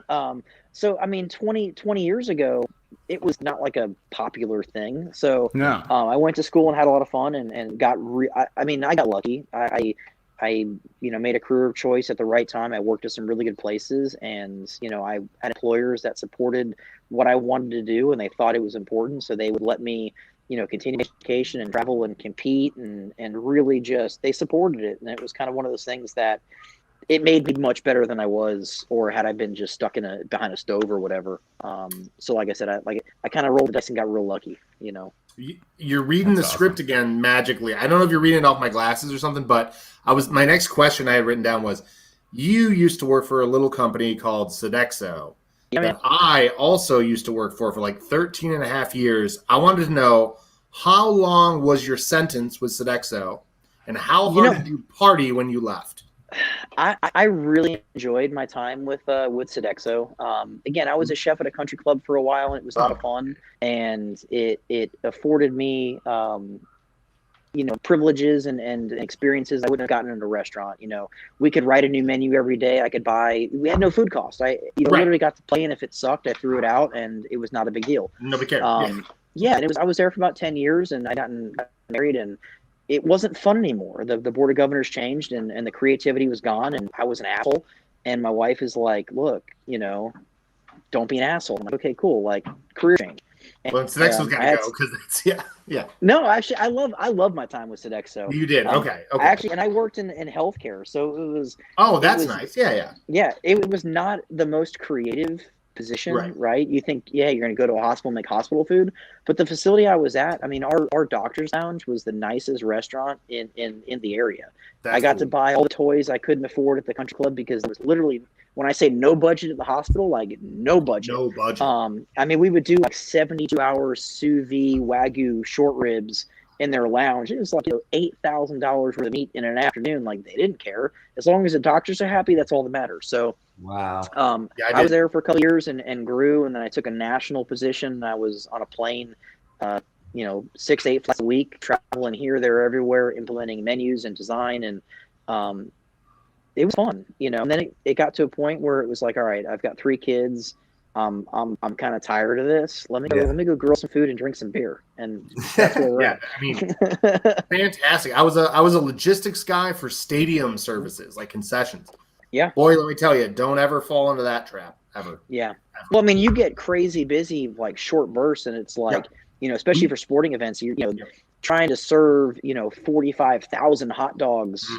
So, I mean, 20 years ago, it was not like a popular thing. So no. I went to school and had a lot of fun and got I got lucky. I made a career choice at the right time. I worked at some really good places, and I had employers that supported what I wanted to do, and they thought it was important, so they would let me continue education and travel and compete, and really just they supported it. And it was kind of one of those things that it made me much better than I was, or had I been just stuck behind a stove or whatever. So like I said, I kind of rolled the dice and got real lucky. You're reading the script again magically. I don't know if you're reading it off my glasses or something, but my next question I had written down was, you used to work for a little company called Sodexo that I also used to work for like 13 and a half years. I wanted to know, how long was your sentence with Sodexo, and how hard did you party when you left? I really enjoyed my time with Sodexo. Again, I was a chef at a country club for a while, and it was a lot of fun, and it afforded me privileges and experiences I wouldn't have gotten in a restaurant. We could write a new menu every day. We had no food costs. Literally got to play, and if it sucked, I threw it out, and it was not a big deal. Nobody cared. And I was there for about 10 years, and I got married, and it wasn't fun anymore. The board of governors changed, and the creativity was gone, and I was an asshole. And my wife is like, look, don't be an asshole. I'm like, okay, cool. Like, career change. And, well, Sodexo's got to go, because it's, yeah. No, actually, I love my time with Sodexo. You did? Okay. And I worked in healthcare, so it was. Oh, that's nice. Yeah. Yeah, it was not the most creative position, right? You think, you're going to go to a hospital and make hospital food, but the facility I was at, I mean, our doctor's lounge was the nicest restaurant in the area. I got to buy all the toys I couldn't afford at the country club, because there was literally, when I say no budget at the hospital, like no budget. I mean, we would do like 72-hour sous vide Wagyu short ribs in their lounge. It was like $8,000 worth of meat in an afternoon. Like, they didn't care. As long as the doctors are happy, that's all that matters. So wow. I was there for a couple of years and grew, and then I took a national position. I was on a plane, 6 to 8 flights a week, traveling here, there, everywhere, implementing menus and design, and it was fun, And then it got to a point where it was like, all right, I've got 3 kids. I'm kind of tired of this. Let me go grill some food and drink some beer, and that's where we're at. I mean, fantastic. I was a logistics guy for stadium services, like concessions. Yeah. Boy, let me tell you, don't ever fall into that trap, ever. Yeah. Well, I mean, you get crazy busy, like short bursts, and it's like, especially for sporting events, trying to serve 45,000 hot dogs.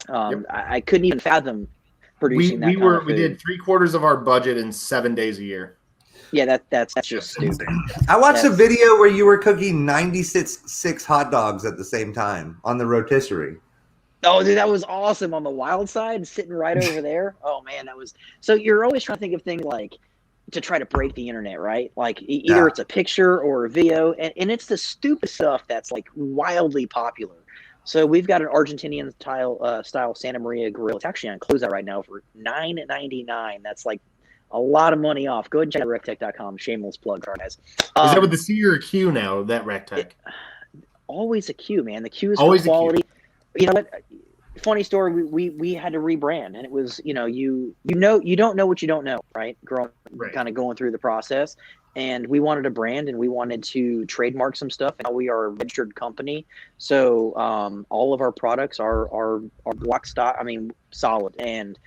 I couldn't even fathom producing that kind of food. We did 3/4 of our budget in 7 days a year. Yeah, that's just stupid. I watched a video where you were cooking 96 hot dogs at the same time on the rotisserie. Oh, dude, that was awesome on the wild side, sitting right over there. Oh man, that was so. You're always trying to think of things like to try to break the internet, right? Like either it's a picture or a video, and it's the stupid stuff that's like wildly popular. So we've got an Argentinian style Santa Maria grill. It's actually on closeout right now for $9.99. That's like a lot of money off. Go ahead and check out Recteq.com. Shameless plug, guys. Is that with the C or a Q now? That Recteq? Always a Q, man. The Q is always for quality. You know what? Funny story. We had to rebrand, and it was you don't know what you don't know, right? Kind of going through the process, and we wanted a brand, and we wanted to trademark some stuff. And now we are a registered company, so all of our products are block stock. I mean, solid. And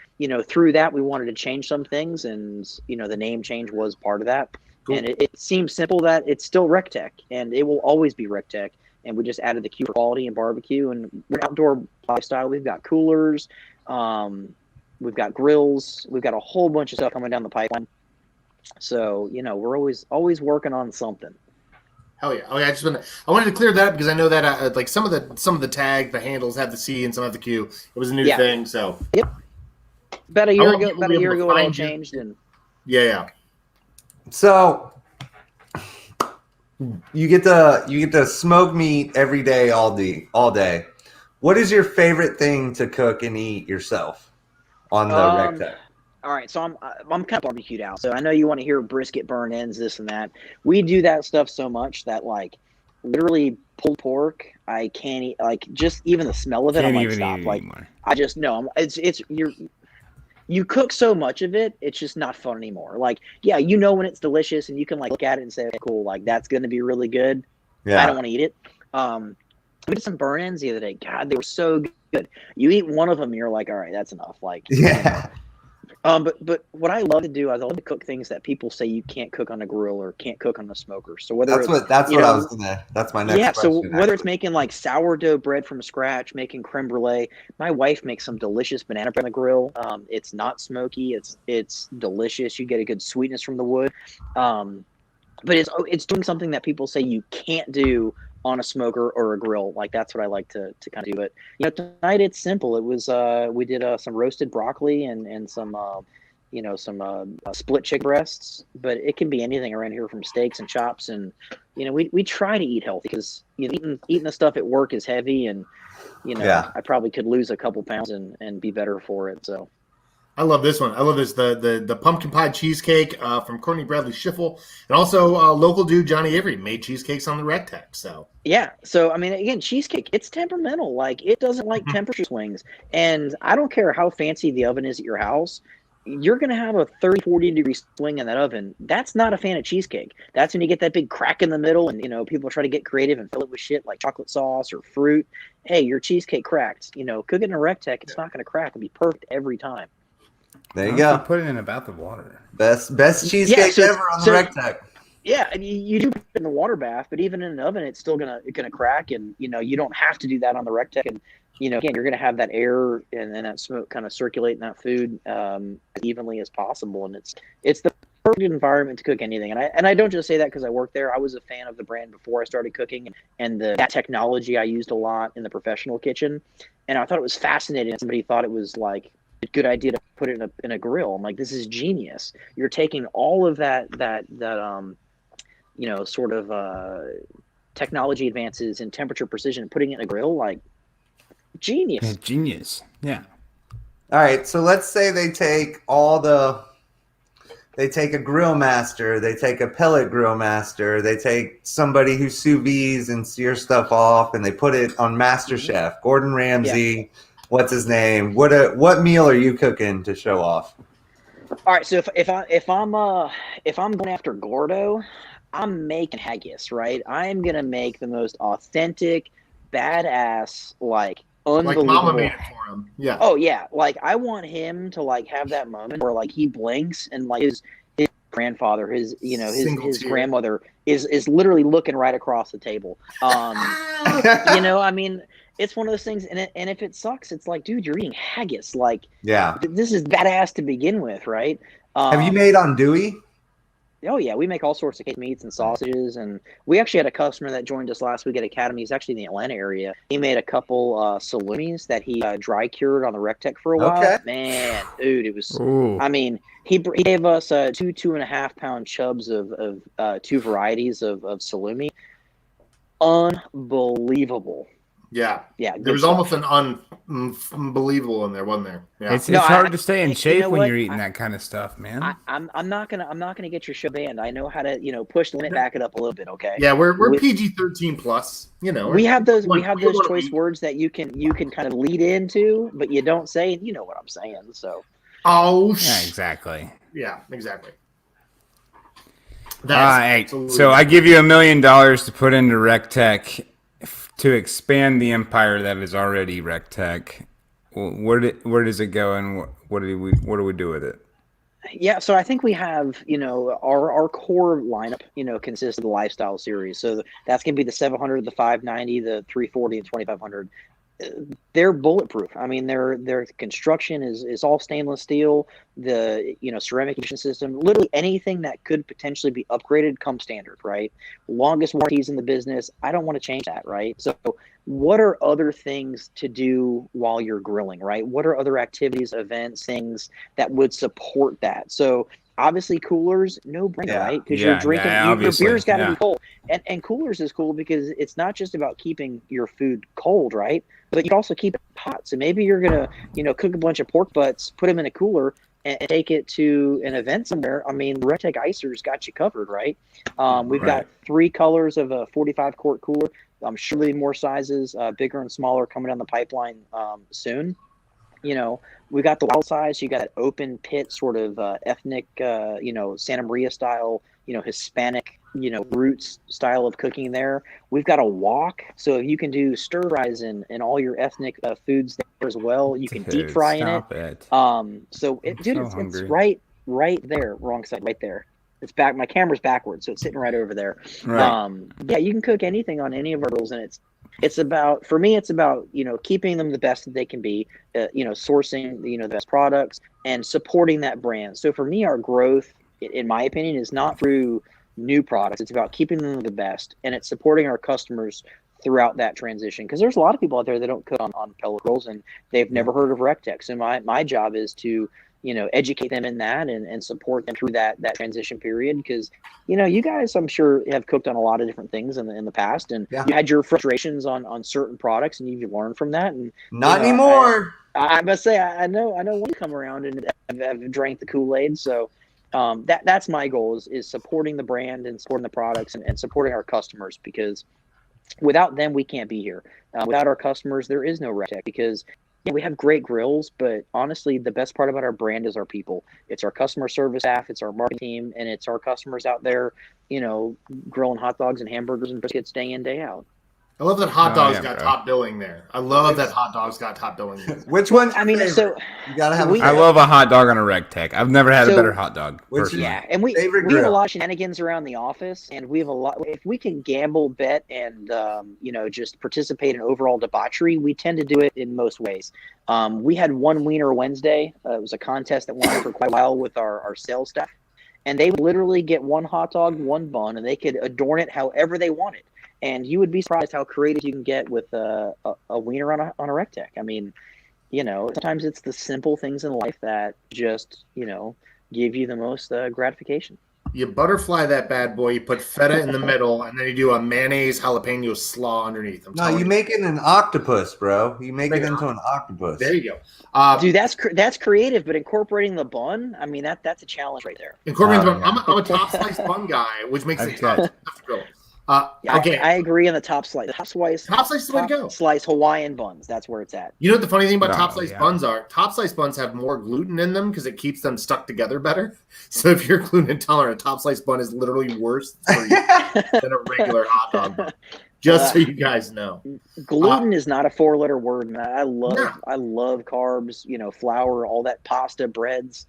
through that, we wanted to change some things, and the name change was part of that. Cool. And it seems simple that it's still Recteq, and it will always be Recteq. And we just added the Q for quality and barbecue, and we're outdoor lifestyle. We've got coolers, we've got grills, we've got a whole bunch of stuff coming down the pipeline. So we're always working on something. Hell yeah! Okay, I wanted to clear that up because I know that like some of the tag, the handles have the C and some have the Q. It was a new thing, so yep. About a year ago, it all changed, and yeah. So you get to smoke meat every day, all day. What is your favorite thing to cook and eat yourself on the Recteq? All right, so I'm kind of barbecued out. So I know you want to hear brisket burn ends, this and that. We do that stuff so much that like literally pulled pork, I can't eat. Like just even the smell of it, I'm like stop. Like anymore. I just no. You cook so much of it, it's just not fun anymore. Like, yeah, when it's delicious and you can like look at it and say, okay, cool, like that's going to be really good. Yeah. I don't want to eat it. We did some burn ends the other day. God, they were so good. You eat one of them, and you're like, all right, that's enough. Like, yeah. But what I love to do is I love to cook things that people say you can't cook on a grill or can't cook on a smoker. So that's my next question. So whether it's making like sourdough bread from scratch, making creme brulee, my wife makes some delicious banana bread on the grill. It's not smoky. It's delicious. You get a good sweetness from the wood. But it's doing something that people say you can't do on a smoker or a grill. Like that's what I like to kind of do it. Tonight it's simple. It was we did some roasted broccoli and some split chicken breasts, but it can be anything around here from steaks and chops. And we try to eat healthy because eating the stuff at work is heavy, and I probably could lose a couple pounds and be better for it. So I love this one. I love this the pumpkin pie cheesecake from Courtney Bradley Schiffel, and also local dude Johnny Avery made cheesecakes on the Recteq. So yeah, so I mean, again, cheesecake, it's temperamental. Like it doesn't like temperature swings, and I don't care how fancy the oven is at your house. You're going to have a 30-40 degree swing in that oven. That's not a fan of cheesecake. That's when you get that big crack in the middle, and people try to get creative and fill it with shit like chocolate sauce or fruit. Hey, your cheesecake cracked. Cook it in a Recteq, it's not going to crack. It'll be perfect every time. There you go. Put it in about the water. Best cheesecake ever on the Recteq. Yeah, and you do put it in the water bath, but even in an oven, it's still gonna crack, and you don't have to do that on the Recteq. And again, you're gonna have that air and that smoke kind of circulating that food as evenly as possible, and it's the perfect environment to cook anything. And I don't just say that because I work there. I was a fan of the brand before I started cooking, and that technology I used a lot in the professional kitchen, and I thought it was fascinating. Somebody thought it was like a good idea to put it in a grill. I'm like, this is genius. You're taking all of that sort of technology advances in temperature precision and putting it in a grill, like genius. Yeah, genius. Yeah. All right. So let's say they take a grill master, they take a pellet grill master, they take somebody who sous vide and sears stuff off, and they put it on MasterChef. Gordon Ramsay. Yeah. What's his name? What meal are you cooking to show off? All right. So if I'm going after Gordo, I'm making haggis, right? I'm gonna make the most authentic, badass, like unbelievable. Like Mama made it for him. Yeah. Oh yeah. Like I want him to like have that moment where like he blinks and like his grandfather, his Single his tier. grandmother is literally looking right across the table. I mean, it's one of those things, and if it sucks, it's like, dude, you're eating haggis. Like, Yeah. this is badass to begin with, right? Have you made on Dewey? Oh yeah, we make all sorts of case meats and sausages, and we actually had a customer that joined us last week at Academy. He's actually in the Atlanta area. He made a couple salumis that he dry cured on the Recteq for a while. Okay. Man, dude, it was. Ooh. I mean, he gave us 2.5 pound chubs of 2 varieties of salumi. Unbelievable. Yeah. Yeah, There good was stuff. almost an unbelievable in there, wasn't there? Yeah. It's No, hard to stay in you shape know when what? you're eating that kind of stuff, man. I'm not gonna get your show banned. I know how to push the limit, back it up a little bit. Okay. Yeah, we're We- PG-13 plus. We have those One choice week. words that you can kind of lead into, but you don't say. You know what I'm saying? So Oh, Yeah, exactly. yeah, exactly. Hey, absolutely- so I give you $1 million to put into Recteq to expand the empire that is already Recteq. Where does it go, and what do we do with it? yeah, so I think we have our core lineup consists of the lifestyle series. So that's gonna be the 700, the 590, the 340, and 2500. They're bulletproof. I mean, their construction is all stainless steel. The ceramic ignition system, literally anything that could potentially be upgraded comes standard, right? Longest warranties in the business. I don't want to change that, right? So what are other things to do while you're grilling, right? What are other activities, events, things that would support that? So obviously coolers, no brainer, Yeah. right? Because Yeah, you're drinking, yeah, your obviously, beer's got to yeah. be cold. And coolers is cool because it's not just about keeping your food cold, right? But you also keep it hot. So maybe you're gonna, cook a bunch of pork butts, put them in a cooler, and take it to an event somewhere. I mean, Recteq Icers got you covered, right? We've got 3 colors of a 45 quart cooler. I'm sure there'll be more sizes, bigger and smaller, coming down the pipeline soon. We got the wild size. You got that open pit sort of ethnic, Santa Maria style, Hispanic, roots style of cooking there. We've got a wok, so you can do stir fries and all your ethnic foods there as well. You can deep fry in it. Stop it. So it's hungry. right there, wrong side, right there. It's back. My camera's backwards, so it's sitting right over there. Right. Yeah, you can cook anything on any of our grills, and it's about, for me, it's about keeping them the best that they can be, sourcing the best products and supporting that brand. So for me, our growth, in my opinion, is not through new products. It's about keeping them the best, and it's supporting our customers throughout that transition. Because there's a lot of people out there that don't cook on pellet grills, and they've never heard of Recteq. So my job is to educate them in that and support them through that transition period. Because you guys, I'm sure, have cooked on a lot of different things in the past, and you had your frustrations on certain products, and you've learned from that. And Not anymore. I must say, I know when you come around and have drank the Kool-Aid. So that's my goal is supporting the brand and supporting the products and supporting our customers, because without them, we can't be here. Without our customers, there is no Recteq, because we have great grills, but honestly, the best part about our brand is our people. It's our customer service staff, it's our marketing team, and it's our customers out there, grilling hot dogs and hamburgers and briskets day in, day out. I love that hot dogs got bro. top billing there. I love that hot dogs got top billing there. Which one's your I mean, favorite? so You gotta have we- a I love a hot dog on a Recteq. I've never had a So- better hot dog. Which- Personally. yeah, and we Favorite have a grill? lot of shenanigans around the office, and we have a lot. If we can gamble, bet, and just participate in overall debauchery, we tend to do it in most ways. We had one Wiener Wednesday. It was a contest that went on for quite a while with our sales staff, and they would literally get one hot dog, one bun, and they could adorn it however they wanted. And you would be surprised how creative you can get with a wiener on a Recteq. I mean, sometimes it's the simple things in life that just give you the most gratification. You butterfly that bad boy, you put feta in the middle, and then you do a mayonnaise jalapeno slaw underneath. No, you make it an octopus, bro. You make Make it it into an octopus. There you go. Dude, that's creative, but incorporating the bun, I mean, that's a challenge right there. Incorporating Oh, I'm a top slice bun guy, which makes it Okay. tough to grill. Yeah, Okay, I agree on the top slice. The top slice, top slice is the way to go. slice Hawaiian buns. That's where it's at. You know what the funny thing about top Oh, slice yeah. buns are? Top slice buns have more gluten in them because it keeps them stuck together better. So if you're gluten intolerant, a top slice bun is literally worse for you than a regular hot dog bun. Just so you guys know. Gluten is not a 4-letter word, man. I love No. carbs, flour, all that pasta, breads.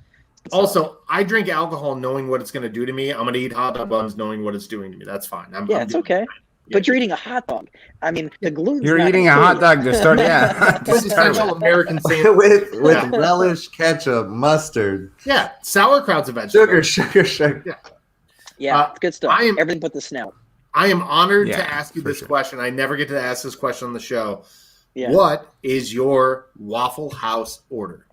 Also, I drink alcohol knowing what it's going to do to me. I'm going to eat hot dog buns knowing what it's doing to me. That's fine. It's okay. But you're eating a hot dog. I mean, the gluten's You're not eating a gonna hot kill dog to start. Yeah, to start Quintessential with. American sandwich. with relish, ketchup, mustard, Yeah, sauerkraut's a vegetable. sugar. Yeah, it's good stuff. I am- Everything but the snout. I am honored Yeah, to ask you for this sure. question. I never get to ask this question on the show. Yeah. What is your Waffle House order?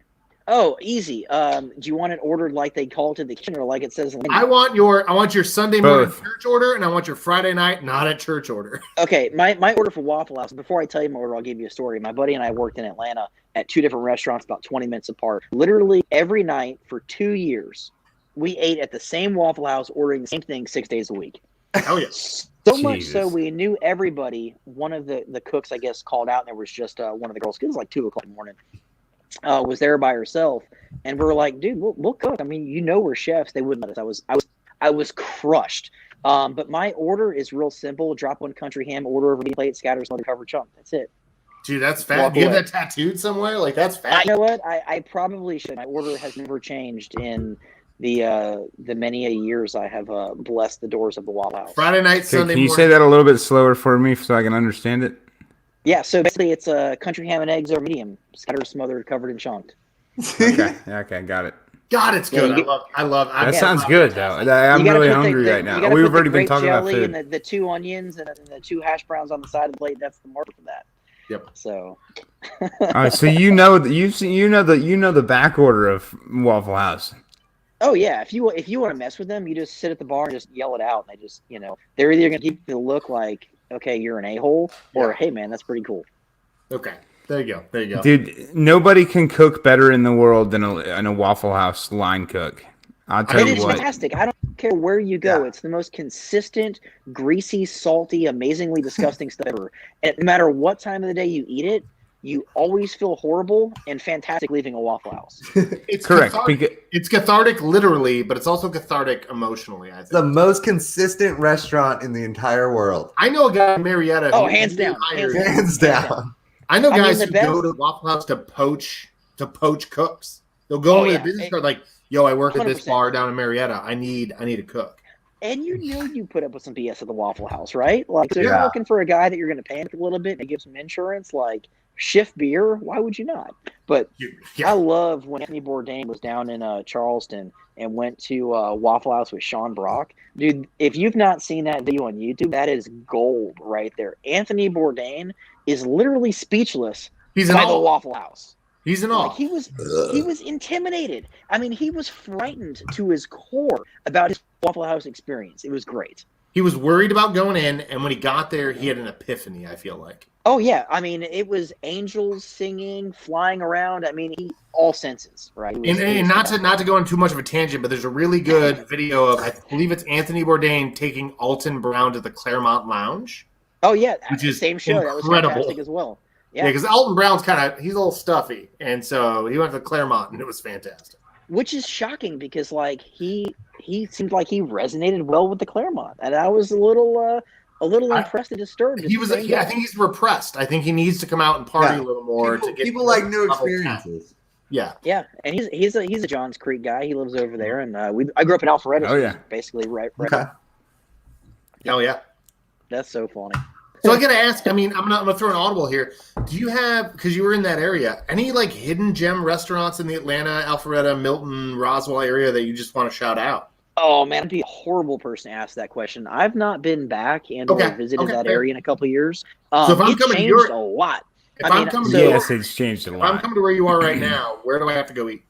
Oh, easy. Do you want it ordered like they call it in the kitchen or like it says in the I menu? want your Sunday morning Both. church order, and I want your Friday night not at church order. Okay, my order for Waffle House, before I tell you my order, I'll give you a story. My buddy and I worked in Atlanta at 2 different restaurants about 20 minutes apart. Literally every night for 2 years, we ate at the same Waffle House, ordering the same thing 6 days a week. Hell yeah. So much so Jesus. we knew everybody. One of the cooks, I guess, called out, and there was just one of the girls, 'cause it was like 2 o'clock in the morning, was there by herself. And we were like, dude, we'll cook. I mean, we're chefs. They wouldn't let us. I was crushed. But my order is real simple. Drop one country ham, order over meat plate, scatter some other covered chunk. That's it. Dude, that's fat. Walk Do you have away. that tattooed somewhere? Like, that's fat. You know what? I probably should. My order has never changed in the many years I have blessed the doors of the Waffle House. Friday night, Okay, Sunday can you morning. say that a little bit slower for me so I can understand it? Yeah, so basically it's country ham and eggs over medium, scattered, smothered, covered, and chunked. Okay, got it. God, it's Yeah, good. you get- I love. That Yeah, sounds love good it. though. I'm You gotta really put hungry right you now. gotta We've put the already been grape talking about jelly food. and the 2 onions and the 2 hash browns on the side of the plate. That's the mark for that. Yep. So So you know the back order of Waffle House. oh yeah, if you want to mess with them, you just sit at the bar and just yell it out, and they just they're either gonna keep the look like, okay, you're an a-hole, or hey man, that's pretty cool. Okay. There you go. Dude, nobody can cook better in the world than a Waffle House line cook. I'll tell It you is what. fantastic. I don't care where you go. Yeah. It's the most consistent, greasy, salty, amazingly disgusting stuff ever. And no matter what time of the day you eat it, you always feel horrible and fantastic leaving a Waffle House. It's Correct. Cathartic. It's cathartic literally, but it's also cathartic emotionally, I It's the think. most consistent restaurant in the entire world. I know a guy in Marietta. Oh, who- hands who down, hires- Hands down. I know I mean, guys the who best- go to Waffle House to poach cooks. They'll go into yeah. the business card like, "Yo, I work at this 100%. bar down in Marietta. I need a cook." And you put up with some BS at the Waffle House, right? Like, so if Yeah. you're looking for a guy that you're going to pay him a little bit and give some insurance, like shift beer, why would you not? But I Yeah, love when Anthony Bourdain was down in Charleston and went to Waffle House with Sean Brock. Dude, if you've not seen that video on YouTube, that is gold right there. Anthony Bourdain is literally speechless he's in by the awe. Waffle House. He's in awe. Like he was intimidated. I mean, he was frightened to his core about his Waffle House experience. It was great. He was worried about going in, and when he got there, he had an epiphany. I feel like. Oh yeah, I mean, it was angels singing, flying around. I mean, all senses, right? It was And not to go on too much of a tangent, but there's a really good video of, I believe it's Anthony Bourdain taking Alton Brown to the Claremont Lounge. Oh yeah, Which is same show. That was incredible. fantastic as well. Yeah, Yeah, because Alton Brown's he's a little stuffy, and so he went to Claremont, and it was fantastic. which is shocking because like he seemed like he resonated well with the Claremont, and I was a little impressed and disturbed. at He the was, same I time. think he's repressed. I think he needs to come out and party Yeah. a little more to get People like new level experiences. Yeah, and he's a Johns Creek guy. He lives over there, and I grew up in Alpharetta. Oh, yeah. so basically right. Okay. Hell yeah. That's so funny. So I gotta ask. I mean, I'm gonna throw an audible here. Do you have, because you were in that area, any like hidden gem restaurants in the Atlanta, Alpharetta, Milton, Roswell area that you just want to shout out? Oh man, I'd be a horrible person to ask that question. I've not been back and or Okay, visited okay, that fair. area in a couple of years. So if I'm it's coming to changed your- a lot. If I I'm mean, coming so- to Yes, it's changed a if I'm lot. coming to where you are right now, where do I have to go eat?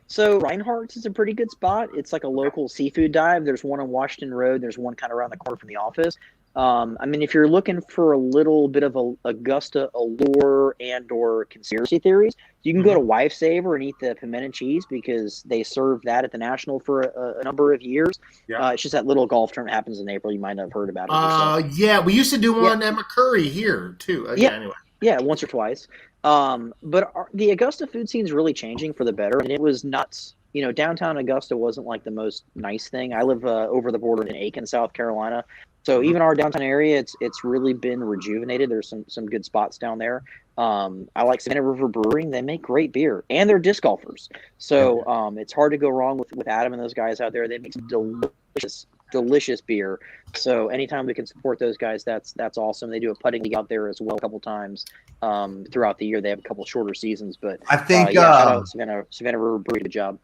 So Reinhardt's is a pretty good spot. It's like a local seafood dive. There's one on Washington Road. There's one kind of around the corner from the office. I mean, if you're looking for a little bit of a Augusta allure and or conspiracy theories, you can go to Wife Saver and eat the pimento cheese because they served that at the National for a number of years. Yeah. It's just that little golf tournament happens in April. You might not have heard about it. yourself. Yeah, we used to do one at McCurry here too. Yeah. Anyway. Yeah, once or twice. But the Augusta food scene is really changing for the better, and it was nuts. You know, downtown Augusta wasn't like the most nice thing. I live over the border in Aiken, South Carolina. So even our downtown area, it's really been rejuvenated. There's some good spots down there. I like Savannah River Brewing. They make great beer, and they're disc golfers. So it's hard to go wrong with Adam and those guys out there. They make some delicious beer. So anytime we can support those guys, that's awesome. They do a putting league out there as well a couple times throughout the year. They have a couple shorter seasons, but I think shout out Savannah River Brewing. Good job.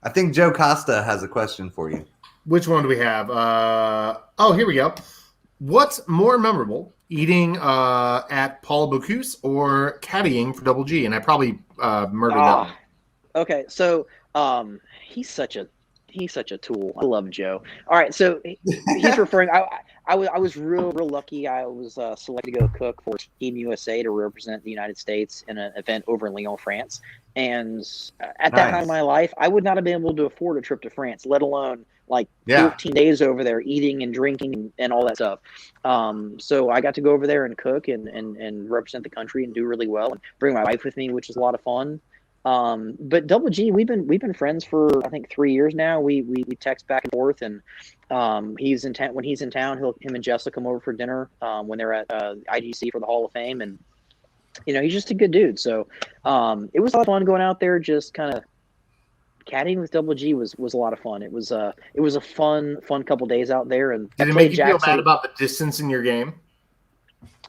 I think Joe Costa has a question for you. Which one do we have? Here we go. What's more memorable, eating at Paul Bocuse or caddying for Double G? And I probably murdered that one. Okay, so he's such a tool. I love Joe. All right, so he's referring. I was real lucky. I was selected to go cook for Team USA to represent the United States in an event over in Lyon, France. And at that time in my life, I would not have been able to afford a trip to France, let alone 14 days over there eating and drinking and all that stuff. So I got to go over there and cook and represent the country and do really well and bring my wife with me, which is a lot of fun. But Double G, we've been friends for I think 3 years now. We text back and forth, and he's in town. When he's in town, him and Jess will come over for dinner when they're at IGC for the Hall of Fame, and he's just a good dude. So it was a lot of fun going out there, just kind of caddying with Double G was a lot of fun. It was a fun couple days out there. And did it make you feel bad about the distance in your game?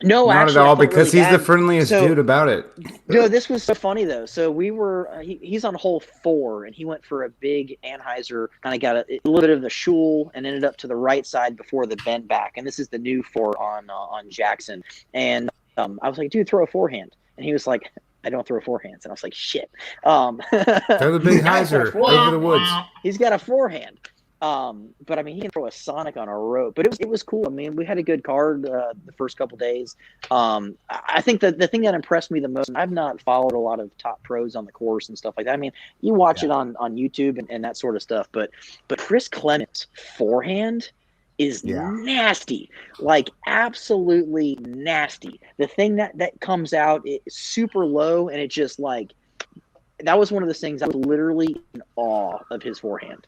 No, not actually, at all, because he's the friendliest dude about it. No, this was so funny though. So we were he's on hole 4, and he went for a big Anheuser, kind of got a little bit of the shul and ended up to the right side before the bend back. And this is the new 4 on Jackson. And I was like, dude, throw a forehand. And he was like, I don't throw forehands. And I was like, shit. Throw the big hyzer over the woods. He's got a forehand. But I mean, he can throw a Sonic on a rope. But it was cool. I mean, we had a good card the first couple days. I think the thing that impressed me the most, I've not followed a lot of top pros on the course and stuff like that. I mean, you watch it on YouTube and that sort of stuff. But Chris Clements' forehand is nasty, like absolutely nasty. The thing that comes out is super low, and it just that was one of those things. I was literally in awe of his forehand.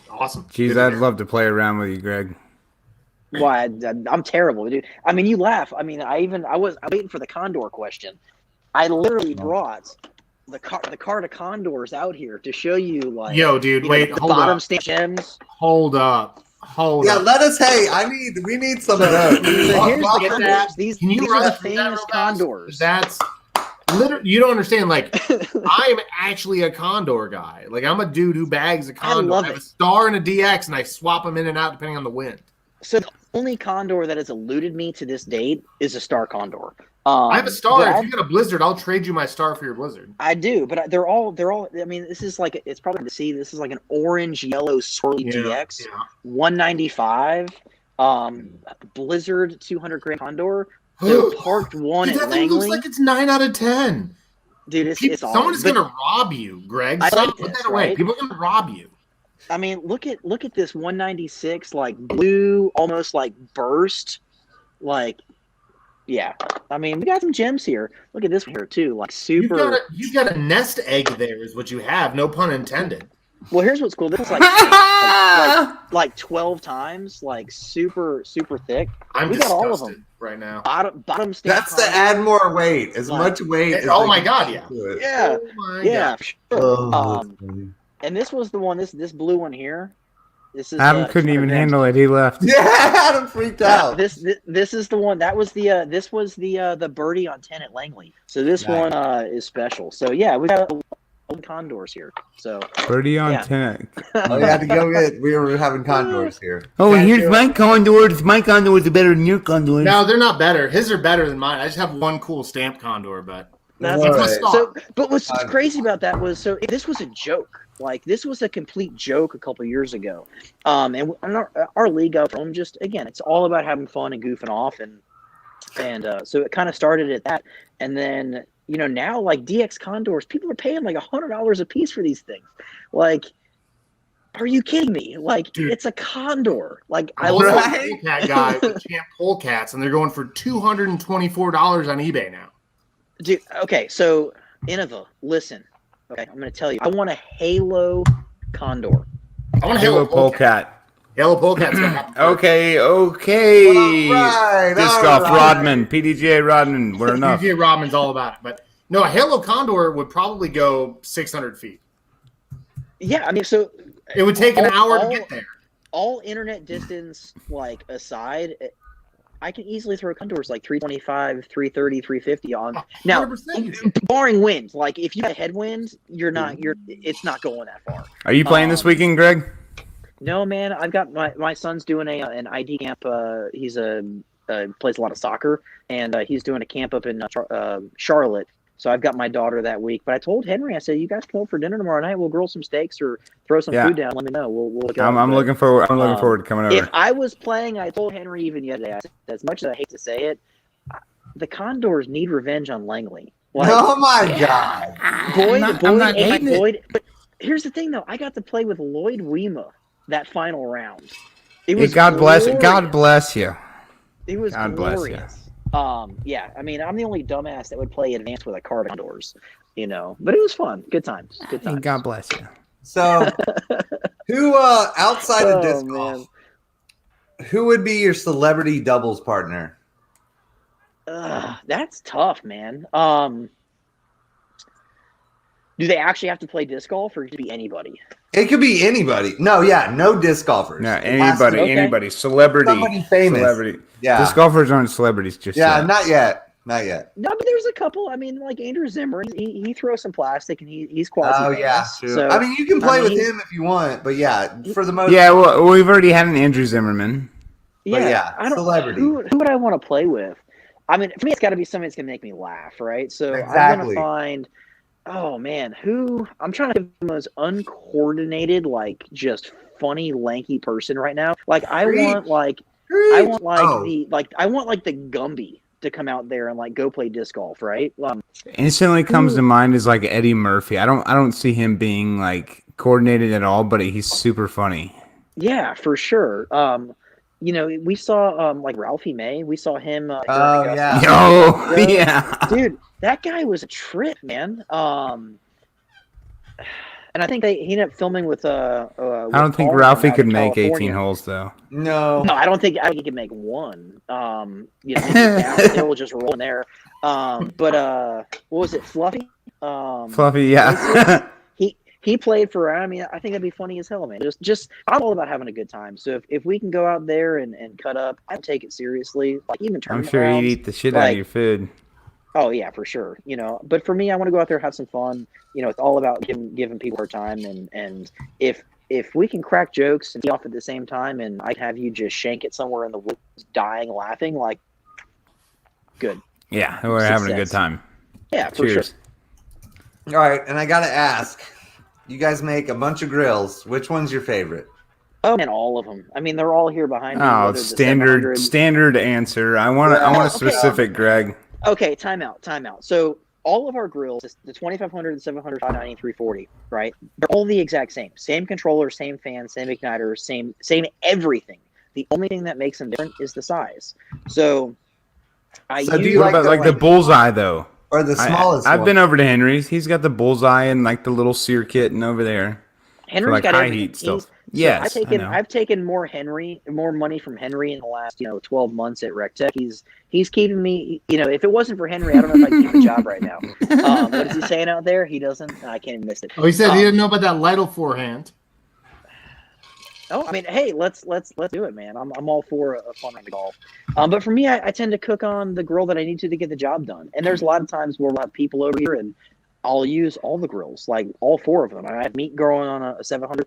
Awesome. Jeez, I'd love to play around with you, Greg. Why? I'm terrible, dude. I mean, you laugh. I mean, I'm waiting for the Condor question. I literally brought the card of Condors out here to show you, yo, dude, wait, the hold bottom up. stamp gems. Hold up. Let us. Hey, we need some of those. So here's the Condors. These Can you are run the through that famous real fast? Condors. That's literally, you don't understand. I'm actually a Condor guy. I'm a dude who bags a Condor. I have a Star and a DX, and I swap them in and out depending on the wind. So the only Condor that has eluded me to this date is a Star Condor. I have a Star. If you got a Blizzard, I'll trade you my Star for your Blizzard. I do, but they're all. I mean, this is it's probably hard to see. This is like an orange yellow swirly DX, 195, Blizzard 200 gram Condor. They're parked one dude, at that thing Langley. looks like it's 9 out of 10. Dude, it's awesome. Someone is gonna rob you, Greg. Stop, put that away. Right? People are gonna rob you. I mean, look at this 196 blue, almost burst, yeah. I mean, we got some gems here. Look at this one here too, super. You've got a nest egg there, is what you have. No pun intended. Well, here's what's cool. This is 12 times, super thick. I'm we disgusted got all of them right now. Bottom stamp. That's to add more weight, as much weight. As oh my god, yeah. Yeah, oh my yeah. God. Sure. And this was the one. This blue one here. This is Adam couldn't even handle it. He left. Yeah, Adam freaked out. This is the one. That was this was the birdie on 10 at Langley. So this one is special. So yeah, we got old Condors here. So birdie on 10. Oh, you had to go get. We were having Condors here. Oh, and here's my Condors. My Condors are better than your Condors. No, they're not better. His are better than mine. I just have one cool stamp Condor, but that's right. So. But what's crazy about that was this was a joke. This was a complete joke a couple years ago. And our league up home, just again, it's all about having fun and goofing off, and so it kind of started at that, and then now DX Condors, people are paying $100 a piece for these things. Are you kidding me? Dude, it's a Condor. I love a polecat guy with Champ Polecats, and they're going for $224 on eBay now. Dude, okay, so Innova, listen. Okay, I'm going to tell you. I want a Halo Condor. I want a Halo Polecat. Yellow Polecat's gonna happen. Okay. All right, Disc all golf, right. Rodman, PDGA Rodman. We're enough. PJ Rodman's all about it, but no, a Halo Condor would probably go 600 feet. Yeah, I mean, so It would take an hour to get there. all internet distance like aside, I can easily throw condors like 325, 330, 350 on. Now, 100%. barring wind, like if you have a headwind, it's not going that far. Are you playing this weekend, Greg? No, man, I've got my son's doing an ID camp. He's plays a lot of soccer, and he's doing a camp up in Charlotte. So I've got my daughter that week. But I told Henry, I said, "You guys come over for dinner tomorrow night. We'll grill some steaks or throw some food down. Let me know. We'll go." I'm looking forward. I'm looking forward to coming over. If I was playing, I told Henry even yesterday. I said, as much as I hate to say it, the Condors need revenge on Langley. Like, Oh my God! Boyd. But here's the thing, though. I got to play with Lloyd Wema that final round. It was God bless glorious. God bless you. It was God bless you. glorious. Yeah, I mean, I'm the only dumbass that would play advanced with a card of Condors, but it was fun. Good times. Good times. God bless you. So, who outside of disc man. golf, who would be your celebrity doubles partner? That's tough, man. Do they actually have to play disc golf, or could it be anybody? It could be anybody. No disc golfers. No, It has to be anybody. Celebrity. somebody famous. Celebrity. Yeah. Disc golfers aren't celebrities just Yeah, yet. not yet. Not yet. No, but there's a couple. I mean, like Andrew Zimmer, he throws some plastic, and he's quasi. Oh yeah. So, I mean, you can play with him if you want, but yeah, for the most. Yeah, well, we've already had an Andrew Zimmerman. yeah, I don't. celebrity. Who would I want to play with? I mean, for me, it's got to be somebody that's gonna make me laugh, right? So I'm Exactly. gonna find. Oh man, who? I'm trying to think of the most uncoordinated, like just funny, lanky person right now. Like I want the Gumby to come out there and like go play disc golf, right? Instantly comes to mind is like Eddie Murphy. I don't see him being like coordinated at all, but he's super funny. Yeah, for sure. We saw like Ralphie May. We saw him. Oh yeah. Oh yeah. Dude, that guy was a trip, man. And I think he ended up filming with I don't think Ralphie could make 18 holes though. No. No, I don't think he could make one. They will just roll in there. But what was it, Fluffy? Fluffy, yeah. He played for. I mean, I think that'd be funny as hell, man. Just I'm all about having a good time. So if we can go out there and cut up, I take it seriously. Like even I'm sure he'd eat the shit out of your food. Oh yeah, for sure. But for me, I want to go out there, have some fun. It's all about giving people our time, and if we can crack jokes and be off at the same time, and I have you just shank it somewhere in the woods, dying laughing, like good. Yeah, we're having a good time. Yeah, for Cheers. sure. All right, and I gotta ask, you guys make a bunch of grills. Which one's your favorite? Oh man, all of them. I mean, they're all here behind me. Oh, whether the standard 700 answer. I want a specific, Greg. Okay, time out. So all of our grills, the 2500, the 700, 590, 340, right? They're all the exact same. Same controller, same fan, same igniter, same everything. The only thing that makes them different is the size. So do you what about the bullseye though? Or the smallest I've one? been over to Henry's. He's got the bullseye and like the little sear kit and over there. Henry's like got high everything. heat stuff. Yes, I know. I've taken more money from Henry in the last 12 months at Recteq. He's keeping me. If it wasn't for Henry, I don't know if I'd keep a job right now. What is he saying out there? He doesn't. I can't even miss it. Oh, he said he didn't know about that Lytle forehand. Oh, I mean, hey, let's do it, man. I'm all for a fun round of golf. But for me, I tend to cook on the grill that I need to get the job done. And there's a lot of times where we'll have people over here and I'll use all the grills, like all four of them. I have meat growing on a 700,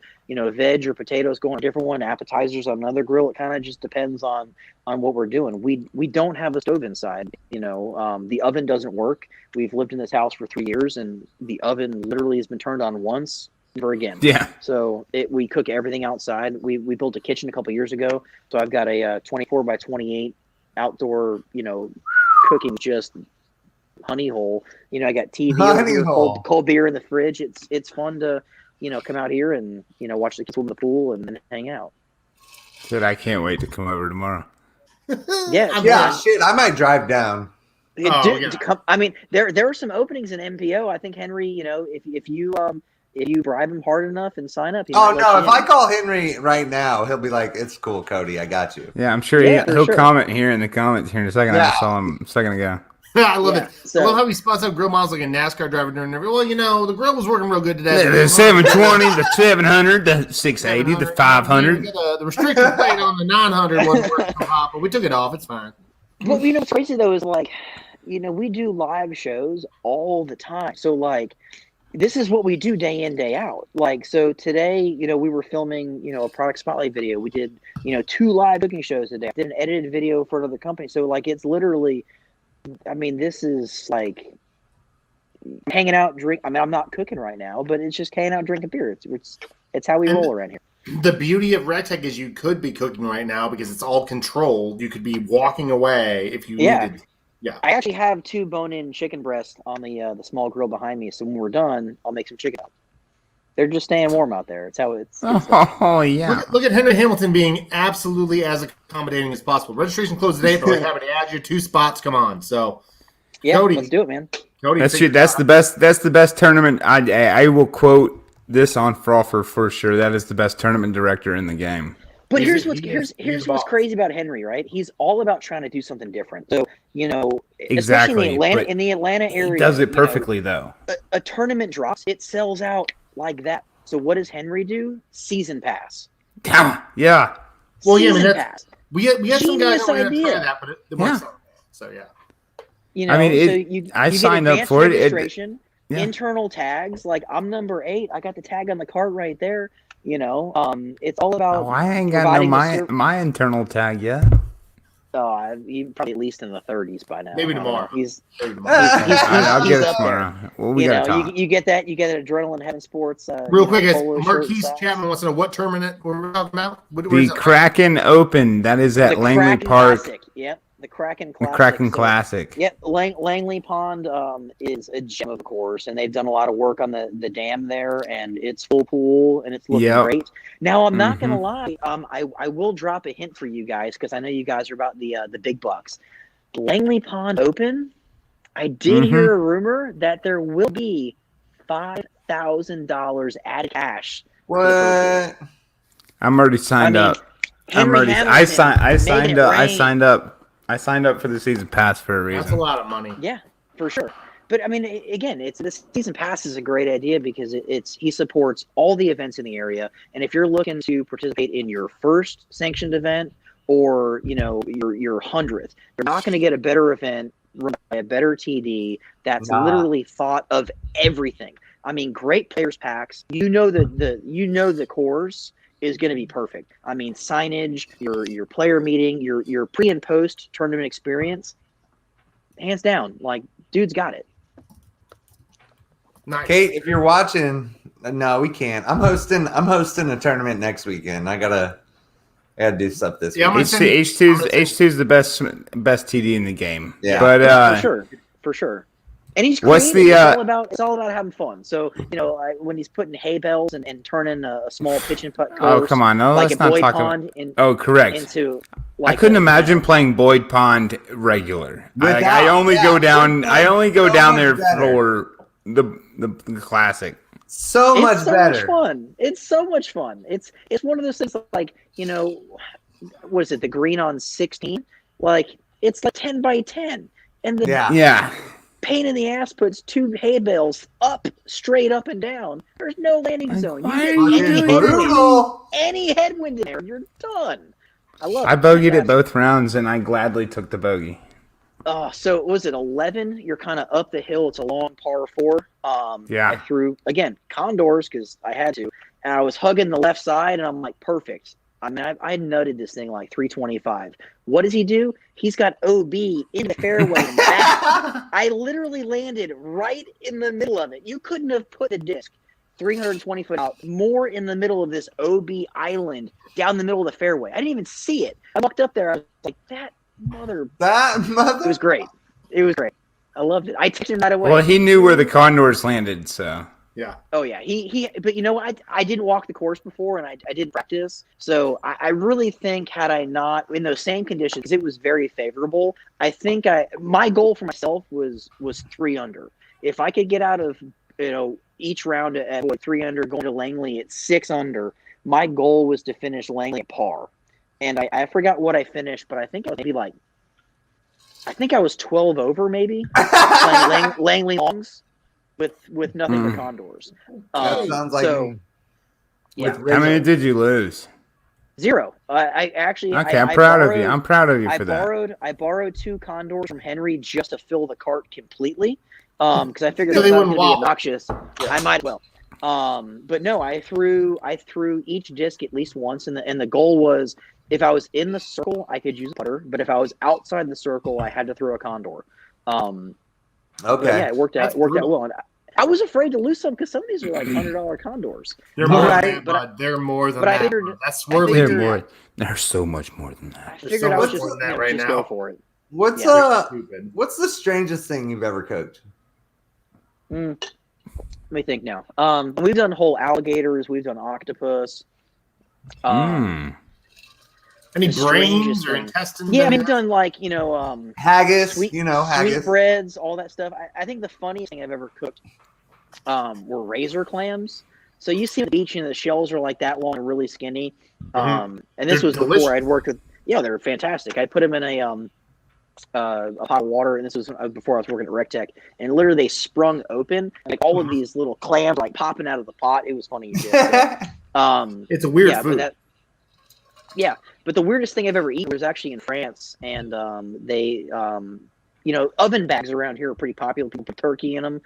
veg or potatoes going on a different one, appetizers on another grill. It kind of just depends on what we're doing. We don't have a stove inside. The oven doesn't work. We've lived in this house for 3 years, and the oven literally has been turned on once, never again. Yeah. So we cook everything outside. We built a kitchen a couple years ago, so I've got a 24 by 28 outdoor, cooking just honey hole. I got TV over here, cold beer in the fridge. It's fun to come out here and watch the kids swim in the pool and hang out. Dude, I can't wait to come over tomorrow. Yeah, shit, I might drive down. I mean, there are some openings in MPO. I think Henry, if you if you bribe him hard enough and sign up, he Oh might no! let If you I in. call Henry right now, he'll be like, "It's cool, Cody. I got you." Yeah, I'm sure Yeah, for he'll sure. comment here in the comments here in a second. I Yeah. just saw him a second ago. I love Yeah, it. so- I love how he spots up grill miles like a NASCAR driver during every. Well, the grill was working real good today. The 720, the 700, the 680, the 500. The restriction plate on the 900 wasn't working so hot, but we took it off. It's fine. But what's crazy though is like, we do live shows all the time. So like, this is what we do day in, day out. Like, so today, we were filming, a product spotlight video. We did, 2 live cooking shows today. I did an edited video for another company. So like, it's literally, this is like hanging out, drink. I'm not cooking right now, but it's just hanging out, drinking beer. It's how we roll around here. The beauty of Recteq is you could be cooking right now because it's all controlled. You could be walking away if you needed. Yeah. I actually have 2 bone-in chicken breasts on the small grill behind me. So when we're done, I'll make some chicken. They're just staying warm out there. It's how it's. Oh yeah. Look at Henry Hamilton being absolutely as accommodating as possible. Registration closed today, but we're happy to add your 2 spots. Come on, so Yeah, Cody, let's do it, man. Cody, That's the best. That's the best tournament. I will quote this on Frolfer for sure. That is the best tournament director in the game. But He's here's a what's boss. crazy about Henry, right? He's all about trying to do something different. So Exactly, especially but in the Atlanta area, He does it perfectly though. A tournament drops, it sells out like that. So what does Henry do? Season pass. Yeah. Well, yeah, Season that's- pass. We had some guys Genius that were going to try idea. that, but it works out. So yeah. I So signed you up get for it. registration, Yeah. internal tags. Like I'm number 8. I got the tag on the cart right there. It's all about. I ain't got no my internal tag yet. He's probably at least in the 30s by now. Maybe tomorrow. He's I'll get it up tomorrow. there. Well, we gotta talk. You get that. You get an adrenaline heaven sports. Real quick, polo shirt Marquise size. Chapman wants to know what tournament we're talking about. Where The is it? Kraken Open. That is at The Langley Kraken Park. Classic. Yep, the Kraken The Classic. Kraken So, Classic. Yep, Langley Pond is a gem, of course, and they've done a lot of work on the dam there, and it's full pool, and it's looking Yep. great. Now, I'm not gonna lie, I will drop a hint for you guys because I know you guys are about the big bucks. Langley Pond Open. I did hear a rumor that there will be $5,000 added cash. What? I'm already signed up. Henry Hamilton I signed made it up. I rain. signed up for the season pass for a reason. That's a lot of money. Yeah, for sure. But again, the season pass is a great idea because he supports all the events in the area, and if you're looking to participate in your first sanctioned event or your 100th, you're not going to get a better event, run by a better TD that's literally thought of everything. I mean, great players packs. The course is going to be perfect. I mean, signage, your player meeting, your pre and post tournament experience, hands down. Like, dude's got it. Nice. Kate, if you're watching, no, we can't. I'm hosting a tournament next weekend. I gotta do stuff this week. H2's the best TD in the game. Yeah. But for sure. And he's what's creative. the it's all about having fun. So when he's putting hay bales and turning a small pitch and putt Oh, course, come on. No, like let's a not Boyd talk Pond about. Correct. into. I couldn't imagine playing Boyd Pond regular. Without- I only yeah, go down. I only go so down much there better. for the classic. So It's much so better. much fun. It's so much fun. It's one of those things like what is it? The green on 16. Like it's like 10 by 10, and the Yeah. pain in the ass puts 2 hay bales straight up and down. There's no landing zone. Why are You you get doing any headwind, Brutal. any headwind in there, you're done. I love it. I bogeyed it Fantastic. both rounds, and I gladly took the bogey. So was it 11? You're kind of up the hill. It's a long par 4. Yeah. I threw again condors because I had to, and I was hugging the left side, and I'm like, perfect. I mean, I nutted this thing like 325. What does he do? He's got OB in the fairway and back. I literally landed right in the middle of it. You couldn't have put the disc 320 foot out more in the middle of this OB island down the middle of the fairway. I didn't even see it. I walked up there. I was like, that mother. It was great. It was great. I loved it. I texted him right away. Well, he knew where the condors landed, so. Yeah. Oh yeah, he. But you know what? I didn't walk the course before, and I did practice. So I really think had I not in those same conditions, 'cause it was very favorable. I think my goal for myself was 3 under. If I could get out of each round at 3 under, going to Langley at 6 under. My goal was to finish Langley at par. And I forgot what I finished, but I think I was maybe I was 12 over maybe playing Langley longs with nothing but condors. That sounds like yeah. How many did you lose? 0. I actually okay. I'm proud of you. I'm proud of you for that. I borrowed 2 condors from Henry just to fill the cart completely. Because I figured if they I was wouldn't going to be walk. obnoxious, I might well. But no, I threw each disc at least once, and the goal was if I was in the circle, I could use a putter, but if I was outside the circle, I had to throw a condor. Okay. Yeah, it worked out brutal. well. And I was afraid to lose some because some of these are like $100 condors. They're more But than I- that, but I- bud. They're more than but I that. figured- bro. That's I swirly. They're figured- more. They're so much more than I that. figured so I was much just, more than that right just now. go for it. What's Yeah. Stupid. what's the strangest thing you've ever cooked? Let me think now. We've done whole alligators. We've done octopus. Any The brains strangest or thing. intestines? Yeah, in we've there? done like Haggis, sweet haggis. sweetbreads, all that stuff. I think the funniest thing I've ever cooked were razor clams. So you see the beach and the shells are like that long and really skinny. And this They're was delicious. before I'd worked with. Yeah, they're fantastic. I put them in a pot of water, and this was before I was working at Recteq. And literally, they sprung open, like all of these little clams like popping out of the pot. It was funny as shit. It's a weird yeah, food. But the weirdest thing I've ever eaten was actually in France, and they, oven bags around here are pretty popular. People put turkey in them,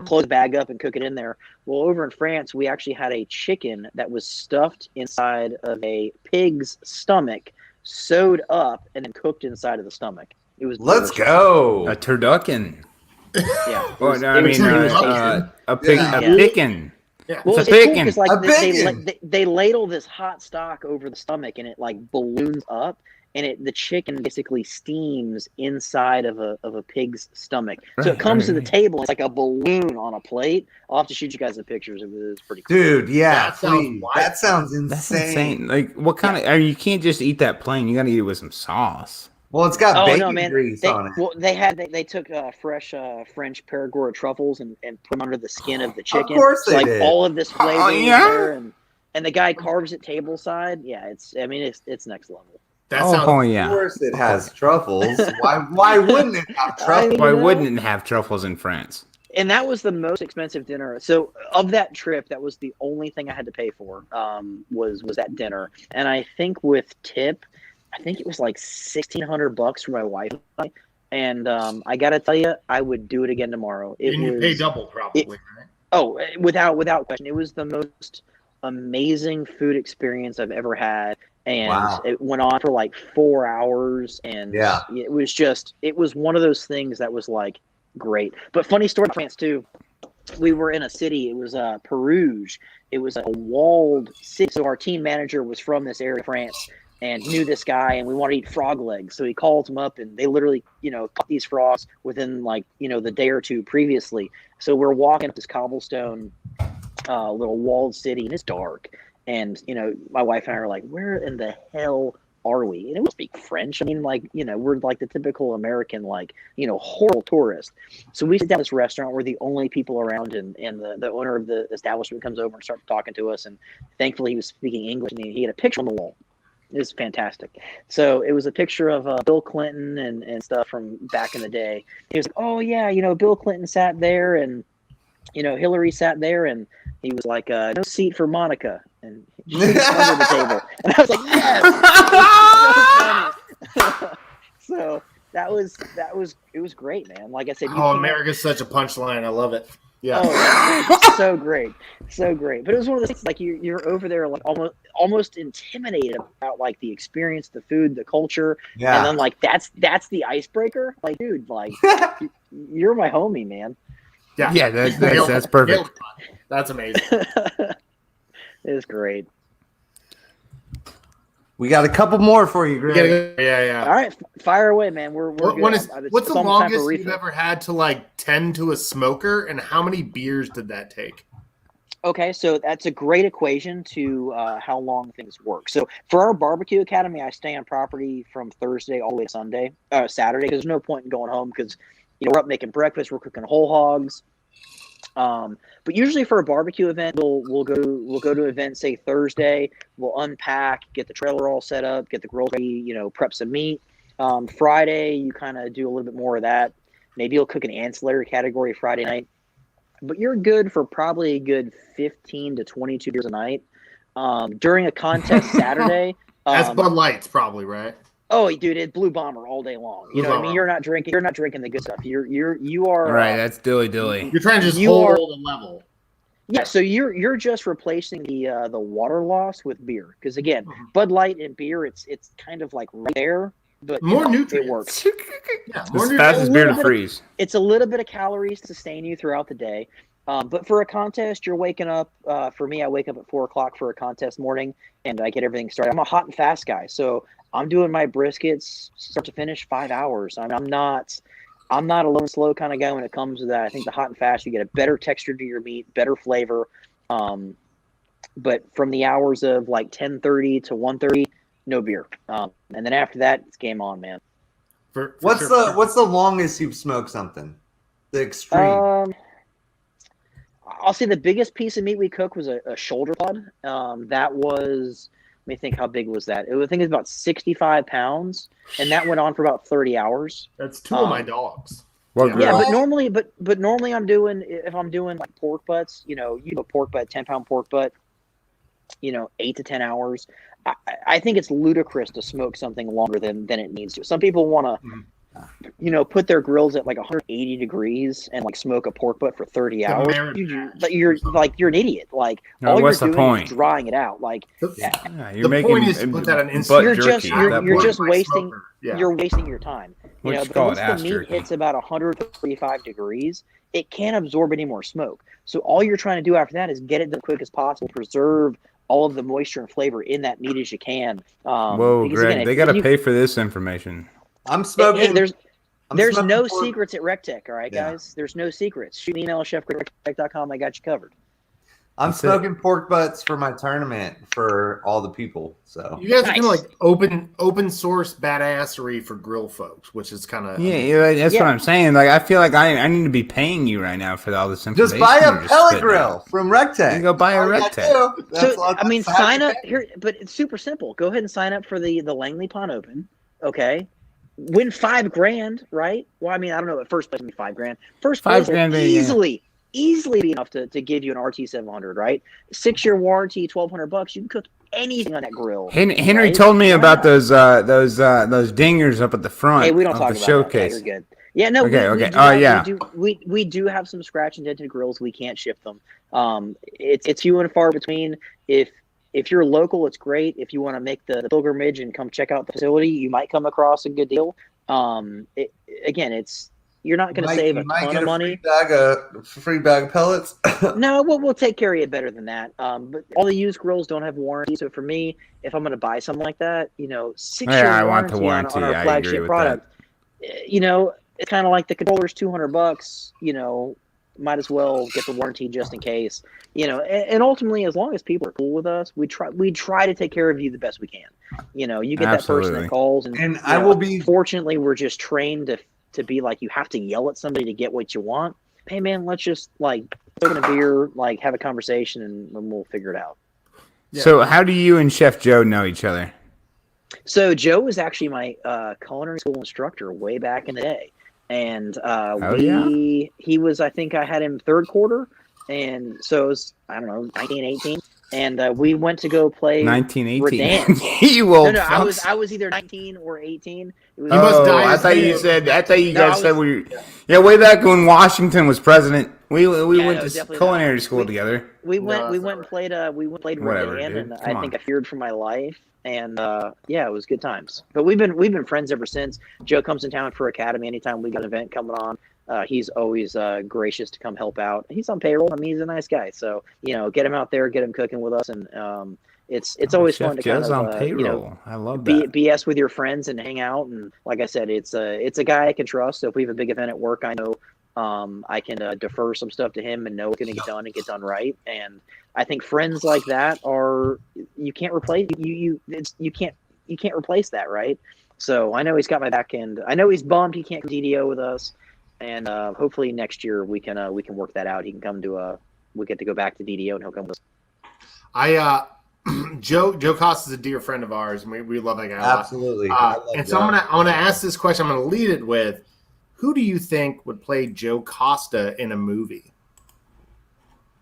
close the bag up and cook it in there. Well, over in France, we actually had a chicken that was stuffed inside of a pig's stomach, sewed up, and then cooked inside of the stomach. It was Let's delicious. go. A turducken. Yeah. It Well, was- no, I it was- mean, it was a pig, Yeah. a pickin'. Yeah. Well, It's it's a cool bacon. because like A bacon. they ladle this hot stock over the stomach and it like balloons up and the chicken basically steams inside of a pig's stomach. So it comes to the table. It's like a balloon on a plate. I'll have to shoot you guys the pictures. It was pretty cool. Dude, yeah, That sounds please. wild. That sounds That's insane. insane. Like, what kind of? I mean, you can't just eat that plain. You got to eat it with some sauce. Well, it's got Oh bacon no, man! grease on it. Well, they took fresh French Perigord truffles and put them under the skin of the chicken. course So, they like did. all of this flavor is yeah? there, and the guy carves it tableside. Yeah, it's next level. That Oh, sounds oh Of yeah. course, it has truffles. Why wouldn't it have truffles? Why You know? wouldn't it have truffles in France? And that was the most expensive dinner. So of that trip, that was the only thing I had to pay for. Was that dinner, and I think with tip, I think it was like $1,600 for my wife. And I gotta tell you, I would do it again tomorrow. It and you was pay double probably, right? oh, without question, it was the most amazing food experience I've ever had. And Wow. it went on for like 4 hours, and Yeah. it was one of those things that was like great. But funny story about France too. We were in a city. It was Peruge. It was a walled city. So our team manager was from this area of France and knew this guy, and we wanted to eat frog legs. So he calls him up, and they literally, caught these frogs within like, the day or two previously. So we're walking up this cobblestone little walled city, and it's dark. And, my wife and I are like, where in the hell are we? And it would speak French. I mean, like, we're like the typical American, like, horrible tourist. So we sit down at this restaurant. We're the only people around, and the owner of the establishment comes over and starts talking to us. And thankfully he was speaking English, and he had a picture on the wall. It was fantastic. So it was a picture of Bill Clinton and stuff from back in the day. He was like, oh yeah, Bill Clinton sat there, and, Hillary sat there, and he was like, no seat for Monica. And she was under the table. And I was like, yes! So it was great, man. Like I said, America's such a punchline. I love it. Yeah. Oh, so great. So great. But it was one of those things, like you're over there like almost intimidated about like the experience, the food, the culture. Yeah. And then like that's the icebreaker. Like, dude, like you're my homie, man. Yeah, that's perfect. That's amazing. It was great. We got a couple more for you, Greg. Yeah. All right, fire away, man. We're good. What's It's the almost time for longest you've refill. ever had to like tend to a smoker, and how many beers did that take? Okay, so that's a great equation to how long things work. So for our barbecue academy, I stay on property from Thursday all the way to Saturday. Because there's no point in going home because we're up making breakfast, we're cooking whole hogs. But usually for a barbecue event, we'll go to an event, say Thursday. We'll unpack, get the trailer all set up, get the grill ready, prep some meat. Friday, you kind of do a little bit more of that. Maybe you'll cook an ancillary category Friday night. But you're good for probably a good 15 to 22 beers a night. During a contest Saturday. That's Bud Lights, probably, right? Oh, dude, it's Blue Bomber all day long. You know what I mean? You're not drinking the good stuff. You are right. That's dilly. You're trying to just hold the level. Yeah, so you're just replacing the water loss with beer because again, Bud Light and beer, it's kind of like right there, but more nutrients. It works. Yeah, more nutrients. Fastest beer to freeze. It's a little bit of calories to sustain you throughout the day. But for a contest, you're waking up. For me, I wake up at 4:00 for a contest morning, and I get everything started. I'm a hot and fast guy, so I'm doing my briskets start to finish 5 hours. I'm not a low and slow kind of guy when it comes to that. I think the hot and fast, you get a better texture to your meat, better flavor. But from the hours of like 10:30 to 1:30, no beer. And then after that, it's game on, man. What's the longest you've smoked something? The extreme. I'll say the biggest piece of meat we cooked was a shoulder pod. That was, let me think, how big was that? I think it was about 65 pounds, and that went on for about 30 hours. That's two of my dogs. Yeah, but normally I'm doing, if I'm doing like pork butts, you have a pork butt, 10-pound pork butt, 8 to 10 hours. I think it's ludicrous to smoke something longer than it needs to. Some people want to, put their grills at like 180 degrees and like smoke a pork butt for 30 hours. You're an idiot. Like all you're doing is drying it out. Like you're making point is to put that on instant. You're just wasting. Yeah. You're wasting your time. But once the meat hits about 135 degrees, it can't absorb any more smoke. So all you're trying to do after that is get it as quick as possible, preserve all of the moisture and flavor in that meat as you can. Whoa, Greg, again, they got to pay for this information. I'm smoking. Hey, there's no secrets at Recteq, all right, guys? There's no secrets. Shoot me an email, chef@recteq.com. I got you covered. I'm smoking pork butts for my tournament for all the people. So you guys are kind of like open source badassery for grill folks, which is kind of that's what I'm saying. Like I feel like I need to be paying you right now for all this information. Just buy a pellet grill from Recteq. You go buy a Recteq. So sign up here, but it's super simple. Go ahead and sign up for the Langley Pond Open. Okay. Win $5,000, right? Well, I mean, I don't know. At first place, it'd be $5,000. First place easily be enough to give you an RT700, right? 6-year warranty, $1,200. You can cook anything on that grill. Henry told me about those dingers up at the front. Hey, we don't talk about showcase. That. You're good. Yeah, no. Okay. We do have some scratch and dented grills. We can't ship them. It's few and far between. If you're local, it's great. If you want to make the pilgrimage and come check out the facility, you might come across a good deal. You're not going to save a ton of money. Free bag of pellets. No, we'll take care of you better than that. But all the used grills don't have warranty. So for me, if I'm going to buy something like that, 6-year warranty on our flagship product. It's kind of like the controller's $200. Might as well get the warranty just in case. And ultimately, as long as people are cool with us, we try to take care of you the best we can. You get that person that calls, and I will be. Fortunately, we're just trained to be like, you have to yell at somebody to get what you want. Hey man, let's just open a beer, have a conversation, and we'll figure it out. Yeah. So how do you and Chef Joe know each other? So Joe was actually my culinary school instructor way back in the day. And he was, I think I had him third quarter. And so it was, 1918. And we went to go play 1918. You old No, I was either 19 or 18. I thought you guys said we were way back when Washington was president. We went to culinary school together. We went and played Rodan, and I think I feared for my life. And it was good times. But we've been friends ever since. Joe comes in town for Academy anytime we got an event coming on. He's always gracious to come help out. He's on payroll. I mean, he's a nice guy. So get him out there, get him cooking with us, and it's always fun to kind of on payroll. I love that. BS with your friends and hang out. And like I said, it's a guy I can trust. So if we have a big event at work, I know I can defer some stuff to him and know it's going to get done and get done right. And I think friends like that you can't replace you can't replace that, right? So I know he's got my back end. I know he's bummed he can't DDO with us. and hopefully next year we can work that out. He can come to we get to go back to DDO and he'll come with us. Joe Costa is a dear friend of ours, and we love that guy a lot. Absolutely. And so I'm gonna ask this question. I'm gonna lead it with, who do you think would play Joe Costa in a movie?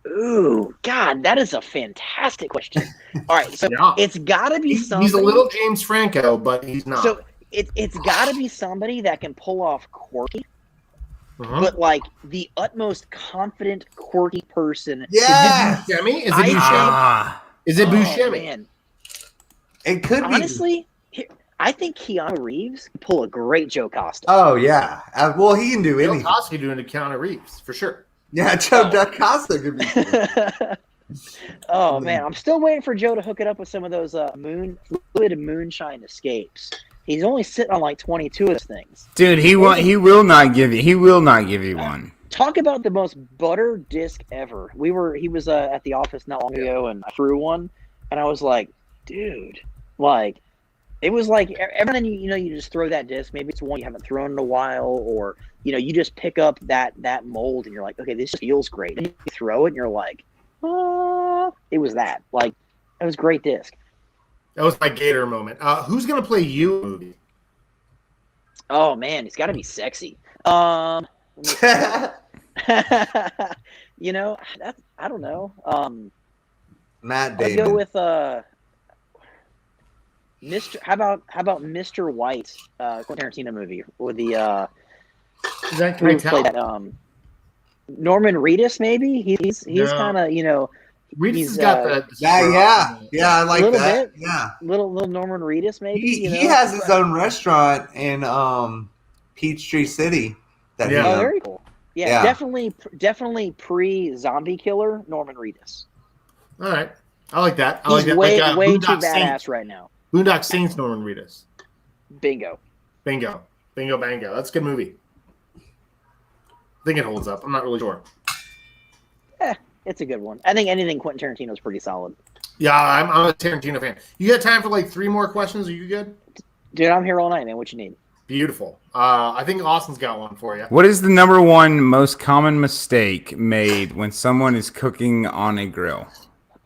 Ooh, God, that is a fantastic question. All right, so Yeah. it's got to be somebody. He's a little James Franco, but he's not. So it's got to be somebody that can pull off quirky, Uh-huh. but like the utmost confident, quirky person. Yeah. Buscemi? Is it I Buscemi? Ah, Is it Oh, Buscemi? man. It could be. Honestly, I think Keanu Reeves could pull a great Joe Costa. Oh, yeah. Well, he can do Joe anything. Costa could do it to Keanu Reeves, for sure. Yeah, Joe Costa could be. Oh man, I'm still waiting for Joe to hook it up with some of those fluid moonshine escapes. He's only sitting on like 22 of those things. dude, he will not give you one. Talk about the most butter disc ever. He was at the office not long ago, and I threw one, and I was like, dude, like, it was like every time you just throw that disc. Maybe it's one you haven't thrown in a while, or you just pick up that mold, and you're like, okay, this feels great. And you throw it, and you're like, oh, it was that. Like, it was a great disc. That was my Gator moment. Who's going to play you in the movie? Oh man, he's got to be sexy. Let me see. That's, I don't know. Matt I'll Damon. go with Mr. How about Mr. White, Quentin Tarantino movie with the Is that who played that? Norman Reedus, maybe. He's No. kind of Reedus he's, has got the Yeah, I like Little that. bit. Yeah. little Norman Reedus, maybe. He has his own restaurant in Peachtree City. That Yeah. Oh, he, very cool. Yeah, Yeah. definitely pre-zombie killer Norman Reedus. All right. I like that. I He's like that. way Like, way too Boondock badass Saints. right now. Boondock Saints, Norman Reedus. Bingo. Bingo. Bingo, bango. That's a good movie. I think it holds up. I'm not really sure. It's a good one. I think anything Quentin Tarantino is pretty solid. Yeah, I'm a Tarantino fan. You got time for like 3 more questions? Are you good? Dude, I'm here all night, man. What you need? Beautiful. I think Austin's got one for you. What is the number one most common mistake made when someone is cooking on a grill?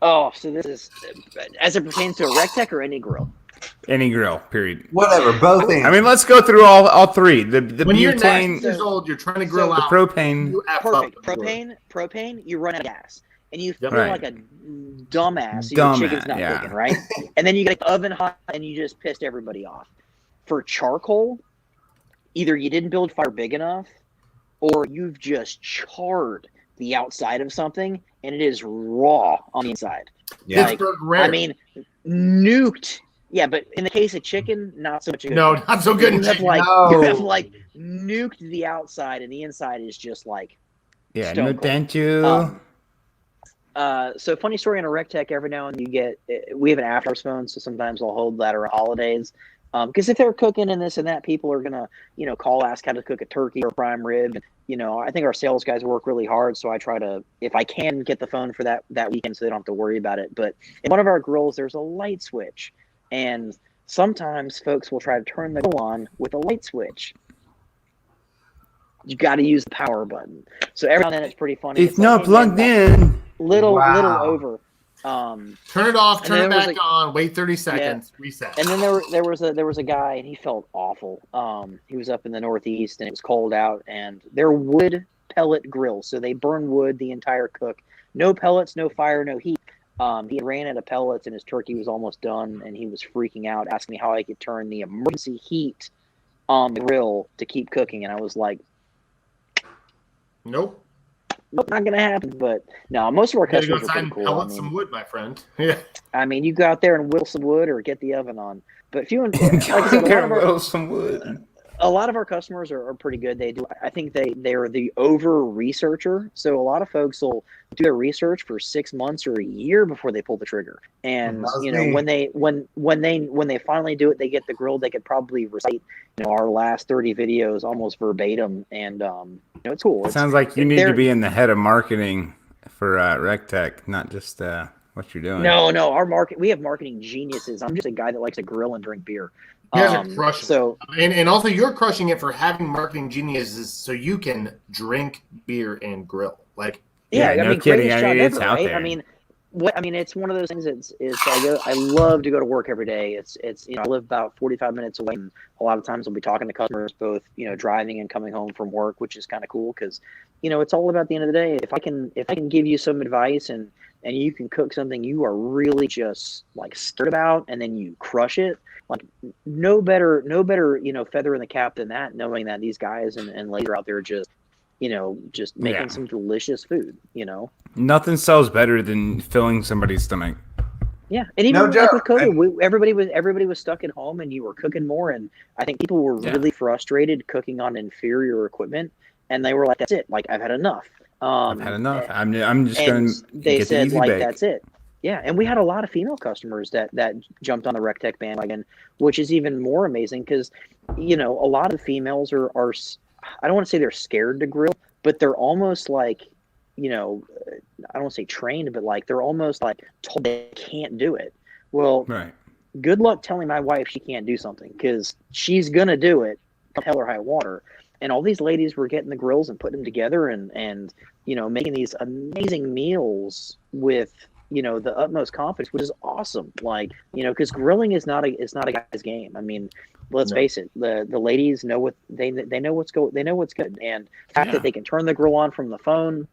Oh, so this is as it pertains to a Recteq or any grill. Any grill, period. whatever, both things. I mean, let's go through all three. The When you're 9 butane, years old, you're trying to grill So- the out. propane. You F Perfect. up. Propane, you run out of gas. And you feel Right. like a dumbass. Your chicken's Dumbass, not yeah. cooking, right? And then you get the oven hot and you just pissed everybody off. For charcoal, either you didn't build fire big enough or you've just charred the outside of something and it is raw on the inside. Yeah. Like, Pittsburgh Rare. I mean, nuked. Yeah, but in the case of chicken, not so much. No, not so good. You in have chicken. like No. you have like nuked the outside, and the inside is just like. Yeah, Stone no cold. thank you. So funny story on a Recteq. Every now and then you get. We have an after-hours phone, so sometimes I'll hold that around holidays. Because if they're cooking and this and that, people are gonna, call, ask how to cook a turkey or prime rib. I think our sales guys work really hard, so I try to, if I can, get the phone for that weekend, so they don't have to worry about it. But in one of our grills, there's a light switch, and sometimes folks will try to turn the grill on with a light switch. You got to use the power button. So every now and then it's pretty funny. It's like, not hey, plugged man, in. Little Wow. over. Turn it off, And turn then it there was back on, wait 30 seconds, reset. And then there was a guy, and he felt awful. He was up in the Northeast, and it was cold out, and they're wood pellet grills, so they burn wood the entire cook. No pellets, no fire, no heat. He ran out of pellets, and his turkey was almost done, and he was freaking out, asking me how I could turn the emergency heat on the grill to keep cooking, and I was like, Nope. nope, not gonna happen. But no, most of our You gotta go customers are outside pretty and cool. pellet some wood, my friend. Yeah. I mean, you go out there and whittle some wood or get the oven on. But if you, like I said, Some wood. a lot of our customers are pretty good. They do. I think they're the over researcher. So a lot of folks will do their research for 6 months or a year before they pull the trigger. And That was me. when they finally do it, they get the grill. They could probably recite our last 30 videos almost verbatim, and it's cool. It sounds like you need they're- to be in the head of marketing for Recteq, not just what you're doing. No, we have marketing geniuses. I'm just a guy that likes to grill and drink beer. You guys are crushing so it. And also you're crushing it for having marketing geniuses so you can drink beer and grill. Like, yeah, Yeah, I no mean, kidding. greatest I mean, job it's ever, out right? there. I mean, it's one of those things. I love to go to work every day. It's I live about 45 minutes away, and a lot of times I'll be talking to customers, both driving and coming home from work, which is kind of cool because it's all about the end of the day. If I can give you some advice and you can cook something you are really just like scared about, and then you crush it. Like no better feather in the cap than that. Knowing that these guys and ladies are out there just making some delicious food. Nothing sells better than filling somebody's stomach. Yeah, and even No like joke. with COVID, everybody was stuck at home, and you were cooking more. And I think people were really frustrated cooking on inferior equipment, and they were like, "That's it. Like I've had enough." I've had enough. I'm just And going to they get the said easy like, bake. "That's it." Yeah, and we had a lot of female customers that jumped on the Recteq bandwagon, which is even more amazing because a lot of the females are I don't want to say they're scared to grill, but they're almost like I don't want to say trained, but like they're almost like told they can't do it. Well, Right. good luck telling my wife she can't do something because she's gonna do it, hell or high water. And all these ladies were getting the grills and putting them together and making these amazing meals with the utmost confidence, which is awesome. Like because grilling is not a guy's game. I mean, let's face it, the ladies know what they know what's good, and the fact that they can turn the grill on from the phone,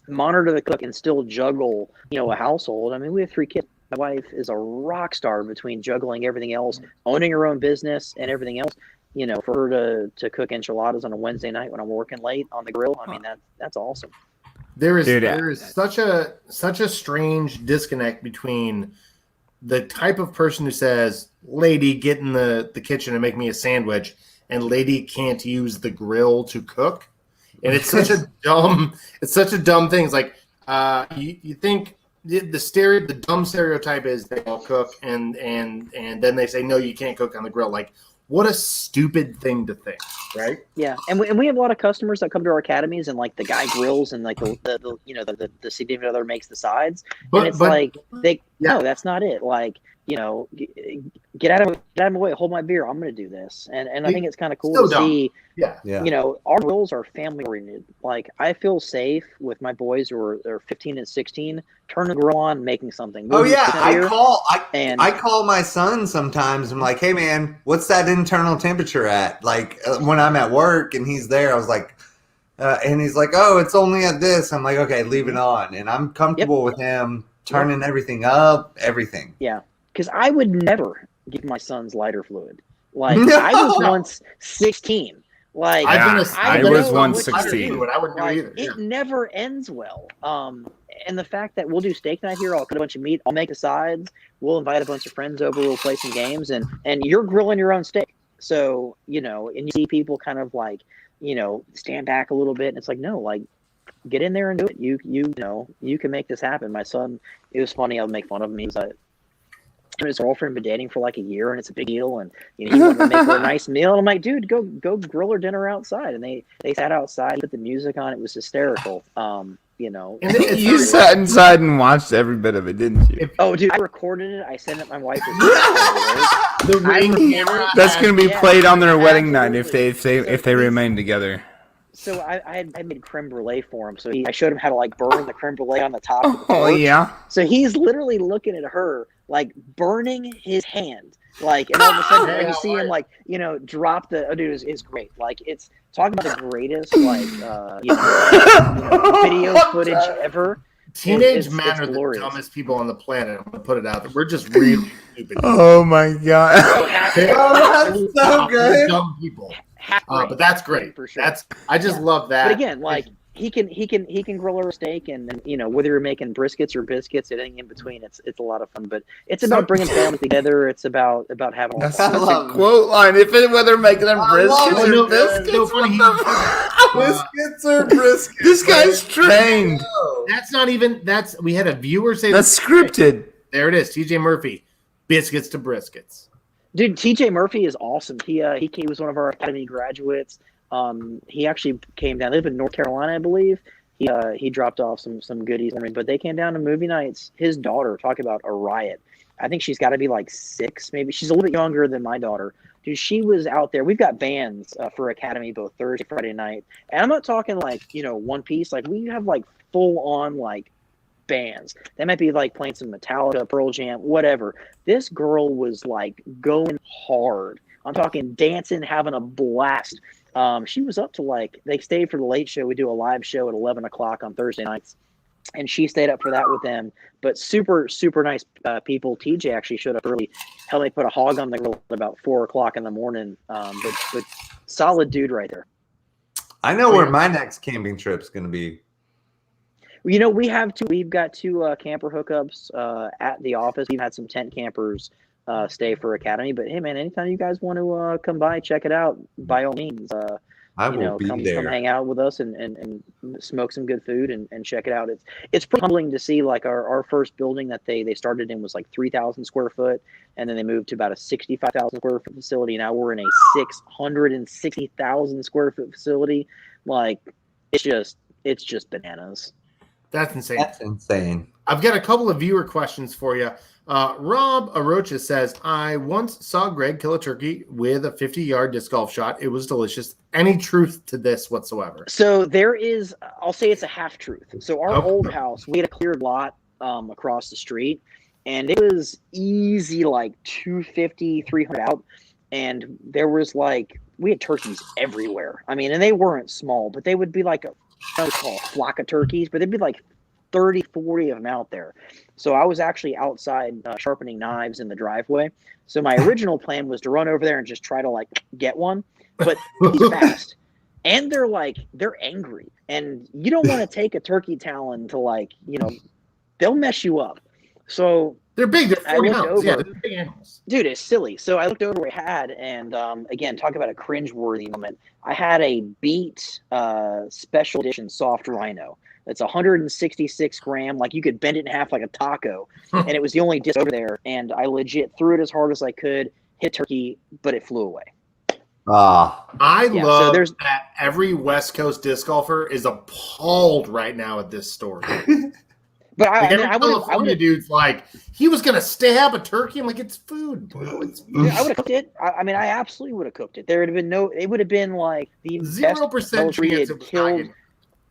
monitor the cook, and still juggle a household. I mean, we have 3 kids. My wife is a rock star between juggling everything else, owning her own business and everything else. For her to cook enchiladas on a Wednesday night when I'm working late on the grill, I mean that's awesome. There is such a strange disconnect between the type of person who says, "Lady, get in the kitchen and make me a sandwich," and "Lady can't use the grill to cook." And it's such a dumb thing. It's like you think the dumb stereotype is they all cook and then they say no, you can't cook on the grill. Like, what a stupid thing to think, right? Yeah, and we have a lot of customers that come to our academies and like the guy grills and like the significant other makes the sides, and it's like no, that's not it. Like get out of my way, hold my beer. I'm going to do this, and I think it's kind of cool to see. Yeah. Our grills are family oriented. Like I feel safe with my boys who are 15 and 16. Turn the grill on, making something. I call my son sometimes. I'm like, hey man, what's that internal temperature at? Like when I'm at work and he's there, I was like, and he's like, oh, it's only at this. I'm like, okay, leave it on, and I'm comfortable with him turning everything up, everything. Yeah, because I would never give my sons lighter fluid. Like I was once 16. Like I was once 16. I wouldn't do either. It never ends well. And the fact that we'll do steak night here, I'll cut a bunch of meat, I'll make the sides, we'll invite a bunch of friends over, we'll play some games, and you're grilling your own steak. So and you see people kind of like stand back a little bit, and it's like no, like get in there and do it. You can make this happen. My son, it was funny. I would make fun of him. He was his girlfriend been dating for like a year, and it's a big deal. And he wanted to make her a nice meal. And I'm like, dude, go grill her dinner outside. And they sat outside, put the music on. It was hysterical. And you sat inside and watched every bit of it, didn't you? Oh, dude, I recorded it. I sent it to my wife. The ring camera. That's going to be played on their wedding night if they remain together. So I made creme brulee for him. So I showed him how to like burn the creme brulee on the top of the torch. Oh yeah. So he's literally looking at her like burning his hand. Like, and all of a sudden you see him like drop the. Oh, dude, it's great. Like it's talking about the greatest like video footage ever. Teenage men are the dumbest people on the planet. I'm gonna put it out there. We're just really stupid. Oh my god. That's so good. Dumb people. But that's great. For sure. I just love that. But again, like he can grill her a steak, and whether you're making briskets or biscuits, anything in between, it's a lot of fun. But it's about bringing families together. It's about having. That's such a quote line. Whether making them briskets or biscuits, biscuits or briskets. This guy's trained. That's not even. We had a viewer say that's scripted. There it is. TJ Murphy, biscuits to briskets. Dude, TJ Murphy is awesome. He was one of our academy graduates. He actually came down. They live in North Carolina, I believe. He dropped off some goodies for me, but they came down to movie nights. His daughter, talk about a riot. I think she's got to be like 6, maybe. She's a little bit younger than my daughter. Dude, she was out there. We've got bands for Academy both Thursday, Friday night. And I'm not talking like, one piece. Like, we have like full on like bands. They might be like playing some Metallica, Pearl Jam, whatever. This girl was like going hard. I'm talking dancing, having a blast. She was up to like, they stayed for the late show. We do a live show at 11 o'clock on Thursday nights. And she stayed up for that with them. But super, super nice people. TJ actually showed up early. Hell, they put a hog on the grill at about 4 o'clock in the morning. But solid dude right there. I know where my next camping trip's going to be. We've got 2 camper hookups at the office. We've had some tent campers stay for Academy. But hey, man, anytime you guys want to come by, check it out, by all means. I will be there. Come hang out with us and smoke some good food and check it out. It's pretty humbling to see, like, our first building that they started in was like 3,000 square foot, and then they moved to about a 65,000 square foot facility. Now we're in a 660,000 square foot facility. Like, it's just bananas. That's insane. That's insane. I've got a couple of viewer questions for you. Rob Arocha says, I once saw Greg kill a turkey with a 50-yard disc golf shot. It was delicious. Any truth to this whatsoever? So there is, I'll say it's a half truth. So our old house, we had a cleared lot across the street, and it was easy like 250, 300 out. And there was like, we had turkeys everywhere. I mean, and they weren't small, but they would be like a flock of turkeys, but they'd be like 30, 40 of them out there. So I was actually outside sharpening knives in the driveway. So my original plan was to run over there and just try to like get one, but he's fast. And they're angry. And you don't want to take a turkey talon to like, they'll mess you up. So they're big. They're 40 pounds. Yeah, they're big animals. Dude, it's silly. So I looked over what I had, and again, talk about a cringeworthy moment. I had a Beat special edition soft rhino. It's 166 gram. Like, you could bend it in half like a taco. And it was the only disc over there. And I legit threw it as hard as I could, hit turkey, but it flew away. I love that every West Coast disc golfer is appalled right now at this story. But I would dude's like, he was going to stab a turkey. I'm like, it's food, bro. It's food. I would have cooked it. I absolutely would have cooked it. There would have been it would have been like the 0% chance of killed.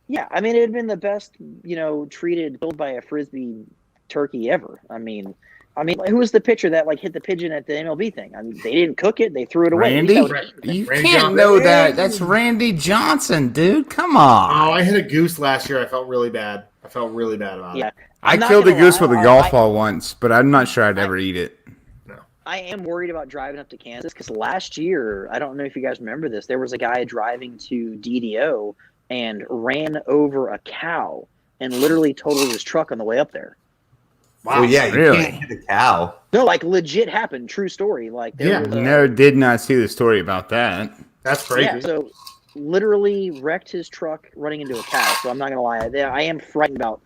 Yeah, I mean, it would have been the best, killed by a Frisbee turkey ever. I mean, who was the pitcher that like hit the pigeon at the MLB thing? I mean, they didn't cook it; they threw it away. Randy, you can't know that. That's Randy Johnson, dude. Come on. Oh, I hit a goose last year. I felt really bad. About it. I killed a goose with a golf ball once, but I'm not sure I'd ever eat it. No. I am worried about driving up to Kansas because last year, I don't know if you guys remember this, there was a guy driving to DDO and ran over a cow and literally totaled his truck on the way up there. Wow, well, yeah, really? You can't hit a cow. No, like legit happened. True story. Like, did not see the story about that. That's crazy. Yeah, so literally wrecked his truck running into a cow. So I'm not gonna lie, I am frightened about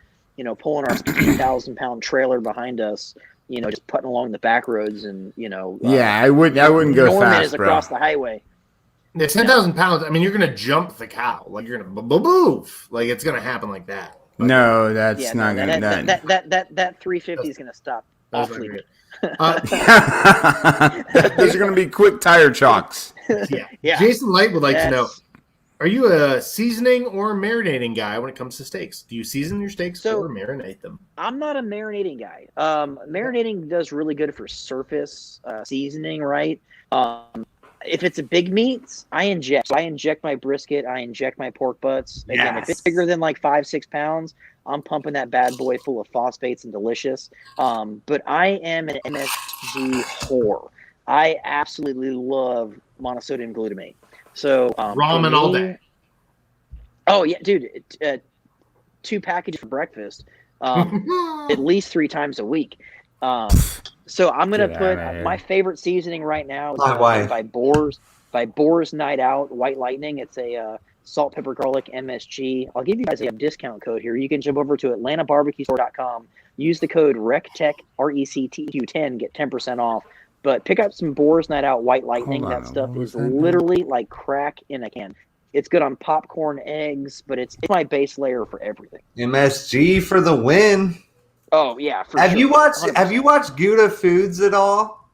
pulling our 16,000-pound trailer behind us, just putting along the back roads and I wouldn't go Norman fast, is across the highway. Yeah, 10,000 pounds. I mean, you're gonna jump the cow, like you're gonna move, like it's gonna happen like that. Like, no, that's not gonna. That 350 is gonna stop awfully. There's gonna be quick tire chocks. Yeah. Jason Light would like to know: are you a seasoning or marinating guy when it comes to steaks? Do you season your steaks or marinate them? I'm not a marinating guy. Marinating does really good for surface seasoning, right? If it's a big meat, I inject. So I inject my brisket. I inject my pork butts. Again, if it's bigger than like 5-6 pounds, I'm pumping that bad boy full of phosphates and delicious. But I am an MSG whore. I absolutely love monosodium glutamate. So ramen all day. Oh yeah, dude! 2 packages for breakfast, at least 3 times a week. So I'm gonna put my favorite seasoning right now is by Boar's Night Out White Lightning. It's a salt, pepper, garlic MSG. I'll give you guys a discount code here. You can jump over to AtlantaBarbecueStore.com. Use the code Recteq RECTQ10, get 10% off. But pick up some Boar's Night Out White Lightning. That stuff is literally like crack in a can. It's good on popcorn, eggs, but it's my base layer for everything. MSG for the win. Oh yeah, for Have sure. you watched 100%. Gouda Foods at all?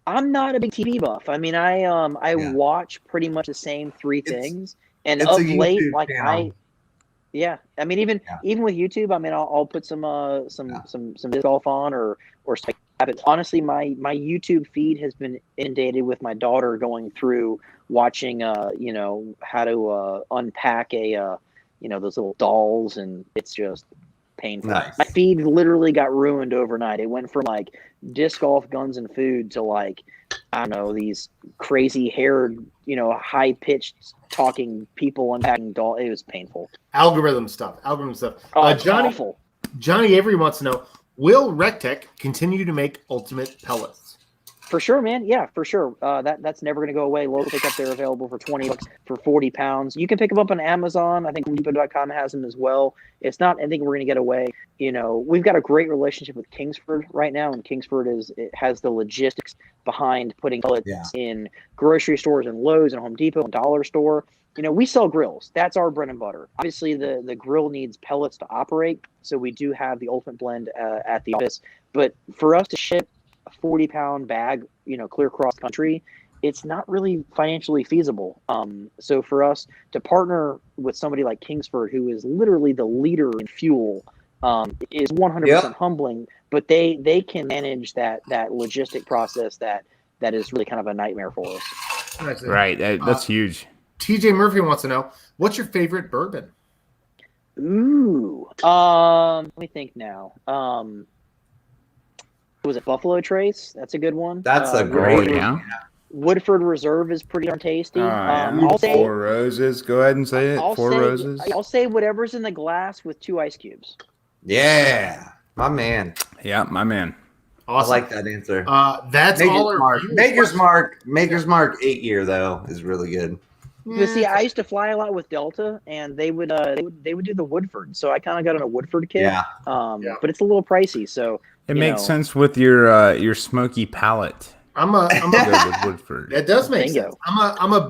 I'm not a big TV buff. I mean, I Yeah. watch pretty much the same three It's things, and it's a of late, YouTube like channel. yeah. I mean, even Yeah. even with YouTube, I mean, I'll put some Yeah. some disc golf on or stuff like that. But honestly, my YouTube feed has been inundated with my daughter going through watching you know, how to unpack a you know, those little dolls, and it's just painful. Nice. My feed literally got ruined overnight. It went from like disc golf, guns, and food to like, I don't know, these crazy haired, you know, high pitched talking people unpacking doll. It was painful. Algorithm stuff. Oh, it's Johnny awful. Avery wants to know: will Recteq continue to make ultimate pellets? For sure, man. Yeah, for sure. That's never going to go away. Local pickup, they're available for $20 for 40 pounds. You can pick them up on Amazon. I think HomeDepot.com has them as well. It's not anything we're going to get away. You know, we've got a great relationship with Kingsford right now, and Kingsford has the logistics behind putting pellets in grocery stores and Lowe's and Home Depot and Dollar Store. You know, we sell grills. That's our bread and butter. Obviously, the grill needs pellets to operate, so we do have the Ultimate Blend at the office. But for us to ship a 40-pound bag, you know, clear across country, it's not really financially feasible. So for us to partner with somebody like Kingsford, who is literally the leader in fuel, is 100% humbling. But they can manage that logistic process that is really kind of a nightmare for us. Right. That's huge. TJ Murphy wants to know: what's your favorite bourbon? Ooh. Let me think now. Was it Buffalo Trace? That's a good one. That's a great yeah. Woodford Reserve is pretty darn tasty. Yeah. I'll say Four Roses. Go ahead and say it. Four Roses. I'll say whatever's in the glass with 2 ice cubes. Yeah, my man. Yeah, my man. Awesome. I like that answer. That's all. Maker's Mark 8 year though is really good. But see, I used to fly a lot with Delta, and they would do the Woodford, so I kind of got on a Woodford kick. Yeah. But it's a little pricey, so it makes sense with your smoky palate. I'm a with Woodford. It does make Bingo. sense. I'm a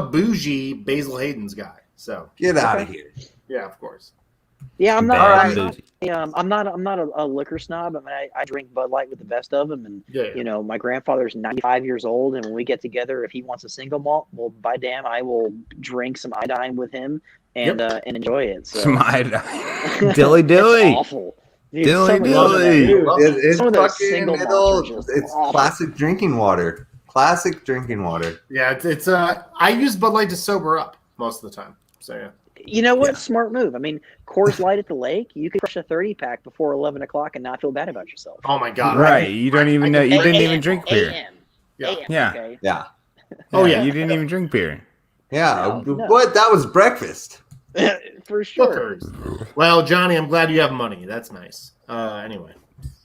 bougie Basil Hayden's guy. So Get out of here. yeah, of course. Yeah, I'm not. Bad I'm not a liquor snob. I mean, I drink Bud Light with the best of them, and you know, my grandfather's 95 years old, and when we get together, if he wants a single malt, well, by damn, I will drink some iodine with him and enjoy it. So. Some iodine. Dilly. It's awful. Dude, Dilly. It's some of those fucking single malts are just it's awful. classic drinking water. Classic drinking water. Yeah, it's I use Bud Light to sober up most of the time. So yeah. You know what? Smart move. I mean, Coors Light at the lake, you can crush a 30-pack before 11 o'clock and not feel bad about yourself. Oh my god. Right. You don't even know. You didn't even drink beer. Yeah. Yeah. Okay. Yeah. Oh yeah. You didn't even drink beer. Yeah. No. What? That was breakfast. For sure. Hookers. Well, Johnny, I'm glad you have money. That's nice. Anyway.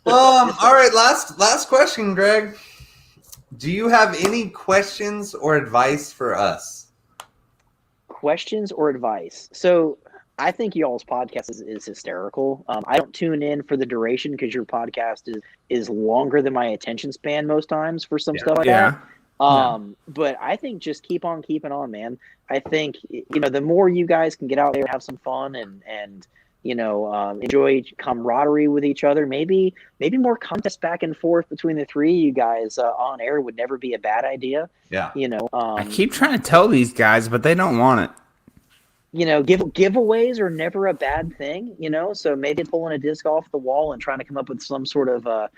All right. Last question, Greg. Do you have any questions or advice for us? Questions or advice? So I think y'all's podcast is hysterical. I don't tune in for the duration because your podcast is longer than my attention span most times for some stuff like that. But I think just keep on keeping on, man. I think, you know, the more you guys can get out there and have some fun and you know, enjoy camaraderie with each other. Maybe more contests back and forth between the three of you guys on air would never be a bad idea. Yeah. You know, I keep trying to tell these guys, but they don't want it. You know, giveaways are never a bad thing, you know, so maybe pulling a disc off the wall and trying to come up with some sort of,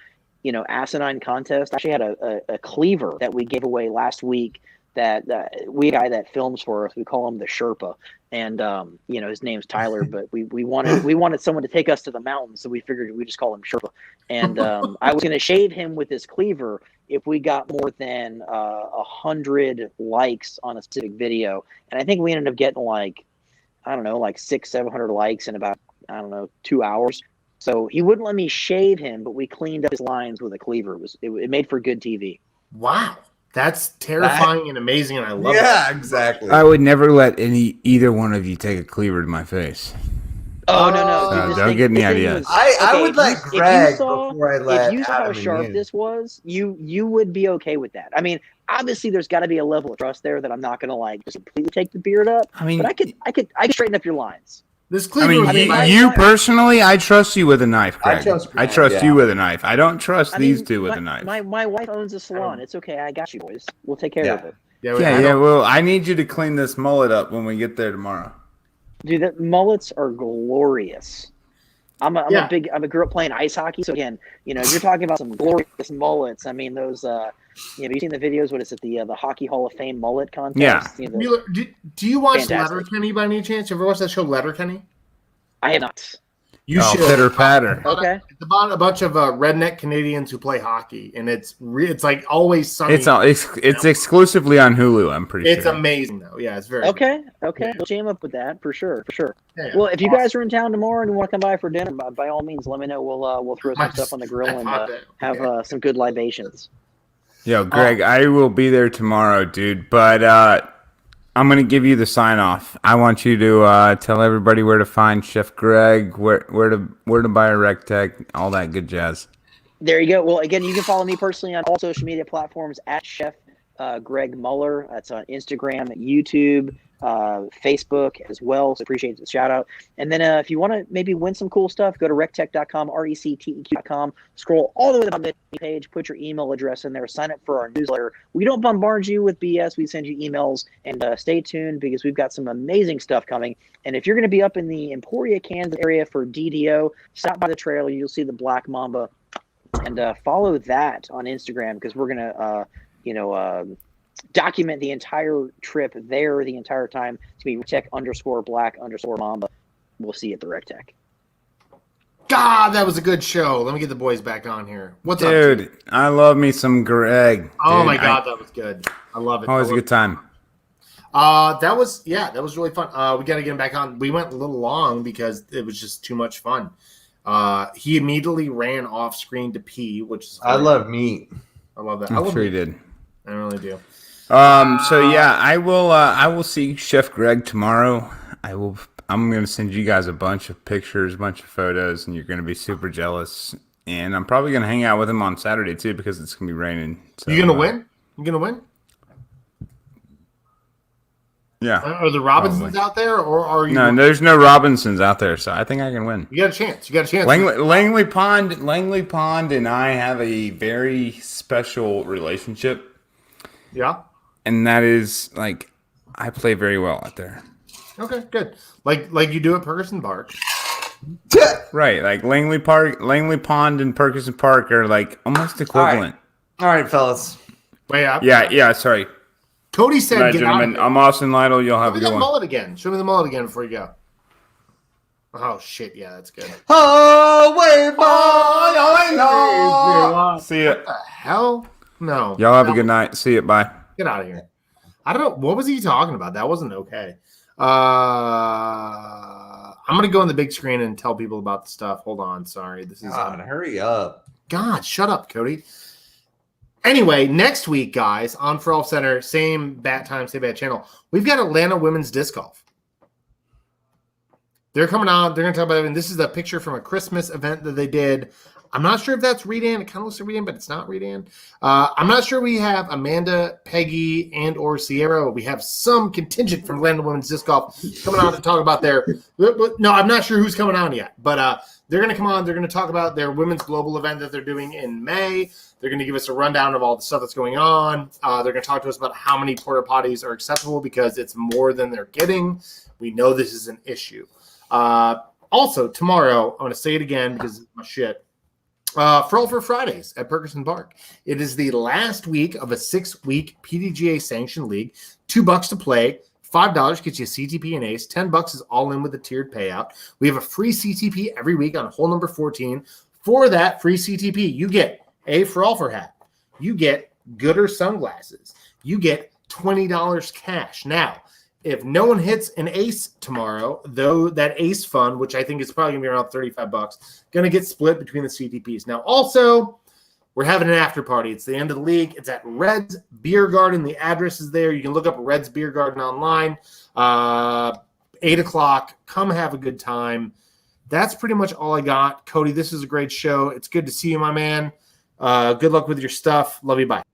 you know, asinine contest. I actually had a cleaver that we gave away last week that we had a guy that films for us. We call him the Sherpa. And, you know, his name's Tyler, but we wanted someone to take us to the mountains. So we figured we just call him Sherpa. And I was going to shave him with this cleaver if we got more than 100 likes on a specific video. And I think we ended up getting like 600-700 likes in about, 2 hours. So he wouldn't let me shave him, but we cleaned up his lines with a cleaver. It made for good TV. Wow. That's terrifying and amazing, and I love it. Yeah, exactly. I would never let either one of you take a cleaver to my face. Oh, no. So don't get any ideas. I would let Greg before I let if you saw how Adam sharp this was, you would be okay with that. I mean, obviously there's got to be a level of trust there that I'm not going to like just completely take the beard up. I mean, but I could straighten up your lines. This I Cleveland. mean, my- you personally, I trust you with a knife, I Greg. trust I Greg, trust yeah. you with a knife. I don't trust I these mean, two with a knife. My wife owns a salon. It's okay. I got you, boys. We'll take care of it. Yeah. Well, I need you to clean this mullet up when we get there tomorrow. Dude, the mullets are glorious. I grew up playing ice hockey, so again, you're talking about some glorious mullets. I mean, those, have you seen the videos? What is it, the Hockey Hall of Fame mullet contest? Yeah. Mueller, do you watch Fantastic. Letterkenny by any chance? You ever watched that show Letterkenny? I have not. You should. Pitter patter. Okay. It's about a bunch of redneck Canadians who play hockey, and it's like always sunny. It's exclusively on Hulu. I'm pretty It's sure. amazing though. Yeah, it's very Okay. Yeah. We'll jam up with that for sure. Yeah, Well, if you awesome. guys are in town tomorrow and want to come by for dinner, by all means, let me know. We'll throw some stuff on the grill and have some good libations. Yo, Greg, I will be there tomorrow, dude. But I'm gonna give you the sign off. I want you to tell everybody where to find Chef Greg, where to buy a Recteq, all that good jazz. There you go. Well, again, you can follow me personally on all social media platforms at Chef Greg Mueller. That's on Instagram, YouTube, Facebook as well. So appreciate the shout out. And then if you want to maybe win some cool stuff, go to recteq.com, recteq.com. Scroll all the way down the page, put your email address in there, sign up for our newsletter. We don't bombard you with BS. We send you emails, and stay tuned because we've got some amazing stuff coming. And if you're going to be up in the Emporia, Kansas area for DDO, stop by the trailer. You'll see the Black Mamba. And follow that on Instagram because we're going to, document the entire trip there the entire time to be Recteq_Black_Mamba. We'll see you at the Recteq. God, that was a good show. Let me get the boys back on here. What's up, Dude, I love me some Greg. Oh Dude, my God, that was good. I love it. Always a good time. That was really fun. We got to get him back on. We went a little long because it was just too much fun. He immediately ran off screen to pee, which is I love meat. I love that. I'm sure he did. I really do. So yeah, I will see Chef Greg tomorrow. I'm gonna send you guys a bunch of pictures, a bunch of photos, and you're gonna be super jealous. And I'm probably gonna hang out with him on Saturday too because it's gonna be raining. So, You gonna win? You gonna win? Yeah. Are the Robinsons out there, or are you? No, there's no Robinsons out there, so I think I can win. You got a chance. You got a chance. Langley Pond, and I have a very special relationship, Yeah. and that is like I play very well out there. Okay. Good. Like you do at Ferguson Park. Right, like Langley Pond, and Perkins Park are like almost equivalent. All right, fellas. Wait. Yeah. Sorry, Cody said, Good night, "Get out of gentlemen. here." I'm Austin Lytle. You'll Show have me a the good one. mullet again. Show me the mullet again before you go. Oh shit! Yeah, that's good. Oh, wait, boy, no. See ya. What the hell? No. Y'all have a good night. See ya. Bye. Get out of here. I don't know. What was he talking about? That wasn't okay. I'm going to go on the big screen and tell people about the stuff. Hold on. Sorry. This is God, hurry up. God, shut up, Cody. Anyway, next week, guys, on Frolfcenter, same bat time, same bat channel, we've got Atlanta women's disc golf. They're coming on. They're going to talk about it. And this is a picture from a Christmas event that they did. I'm not sure if that's Redan. It kind of looks like Redan, but it's not Redan. I'm not sure we have Amanda, Peggy, and or Sierra. We have some contingent from Atlanta Women's Disc Golf coming on to talk about their – no, I'm not sure who's coming on yet. But they're going to come on. They're going to talk about their women's global event that they're doing in May. They're going to give us a rundown of all the stuff that's going on. They're going to talk to us about how many porta potties are acceptable because it's more than they're getting. We know this is an issue. Also, tomorrow, I'm going to say it again because it's my shit. For Fridays at Ferguson Park. It is the last week of a 6-week PDGA sanctioned league. $2 to play. $5 gets you a CTP and ace. $10 is all in with a tiered payout. We have a free CTP every week on hole number 14. For that free CTP, you get a Frolfer hat. You get Gooder sunglasses. You get $20 cash. Now, if no one hits an ace tomorrow, though that ace fund, which I think is probably going to be around $35, going to get split between the CTPs. Now, also, we're having an after party. It's the end of the league. It's at Red's Beer Garden. The address is there. You can look up Red's Beer Garden online. 8 o'clock. Come have a good time. That's pretty much all I got. Cody, this is a great show. It's good to see you, my man. Good luck with your stuff. Love you. Bye.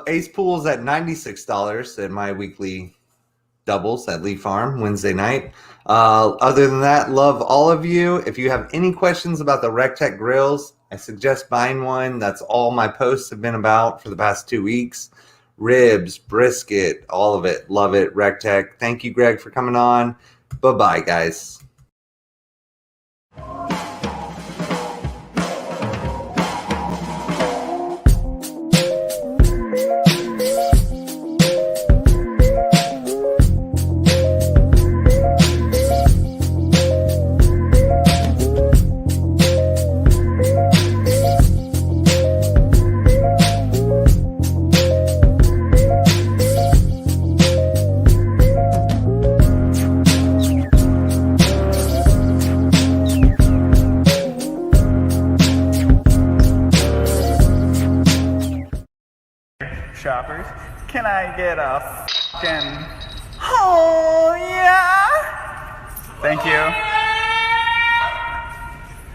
Ace Pool's at $96 at my weekly doubles at Lee Farm Wednesday night. Other than that, love all of you. If you have any questions about the Recteq grills, I suggest buying one. That's all my posts have been about for the past 2 weeks. Ribs, brisket, all of it. Love it, Recteq. Thank you, Greg, for coming on. Bye-bye, guys. Shoppers, can I get a f***ing oh yeah? Thank you.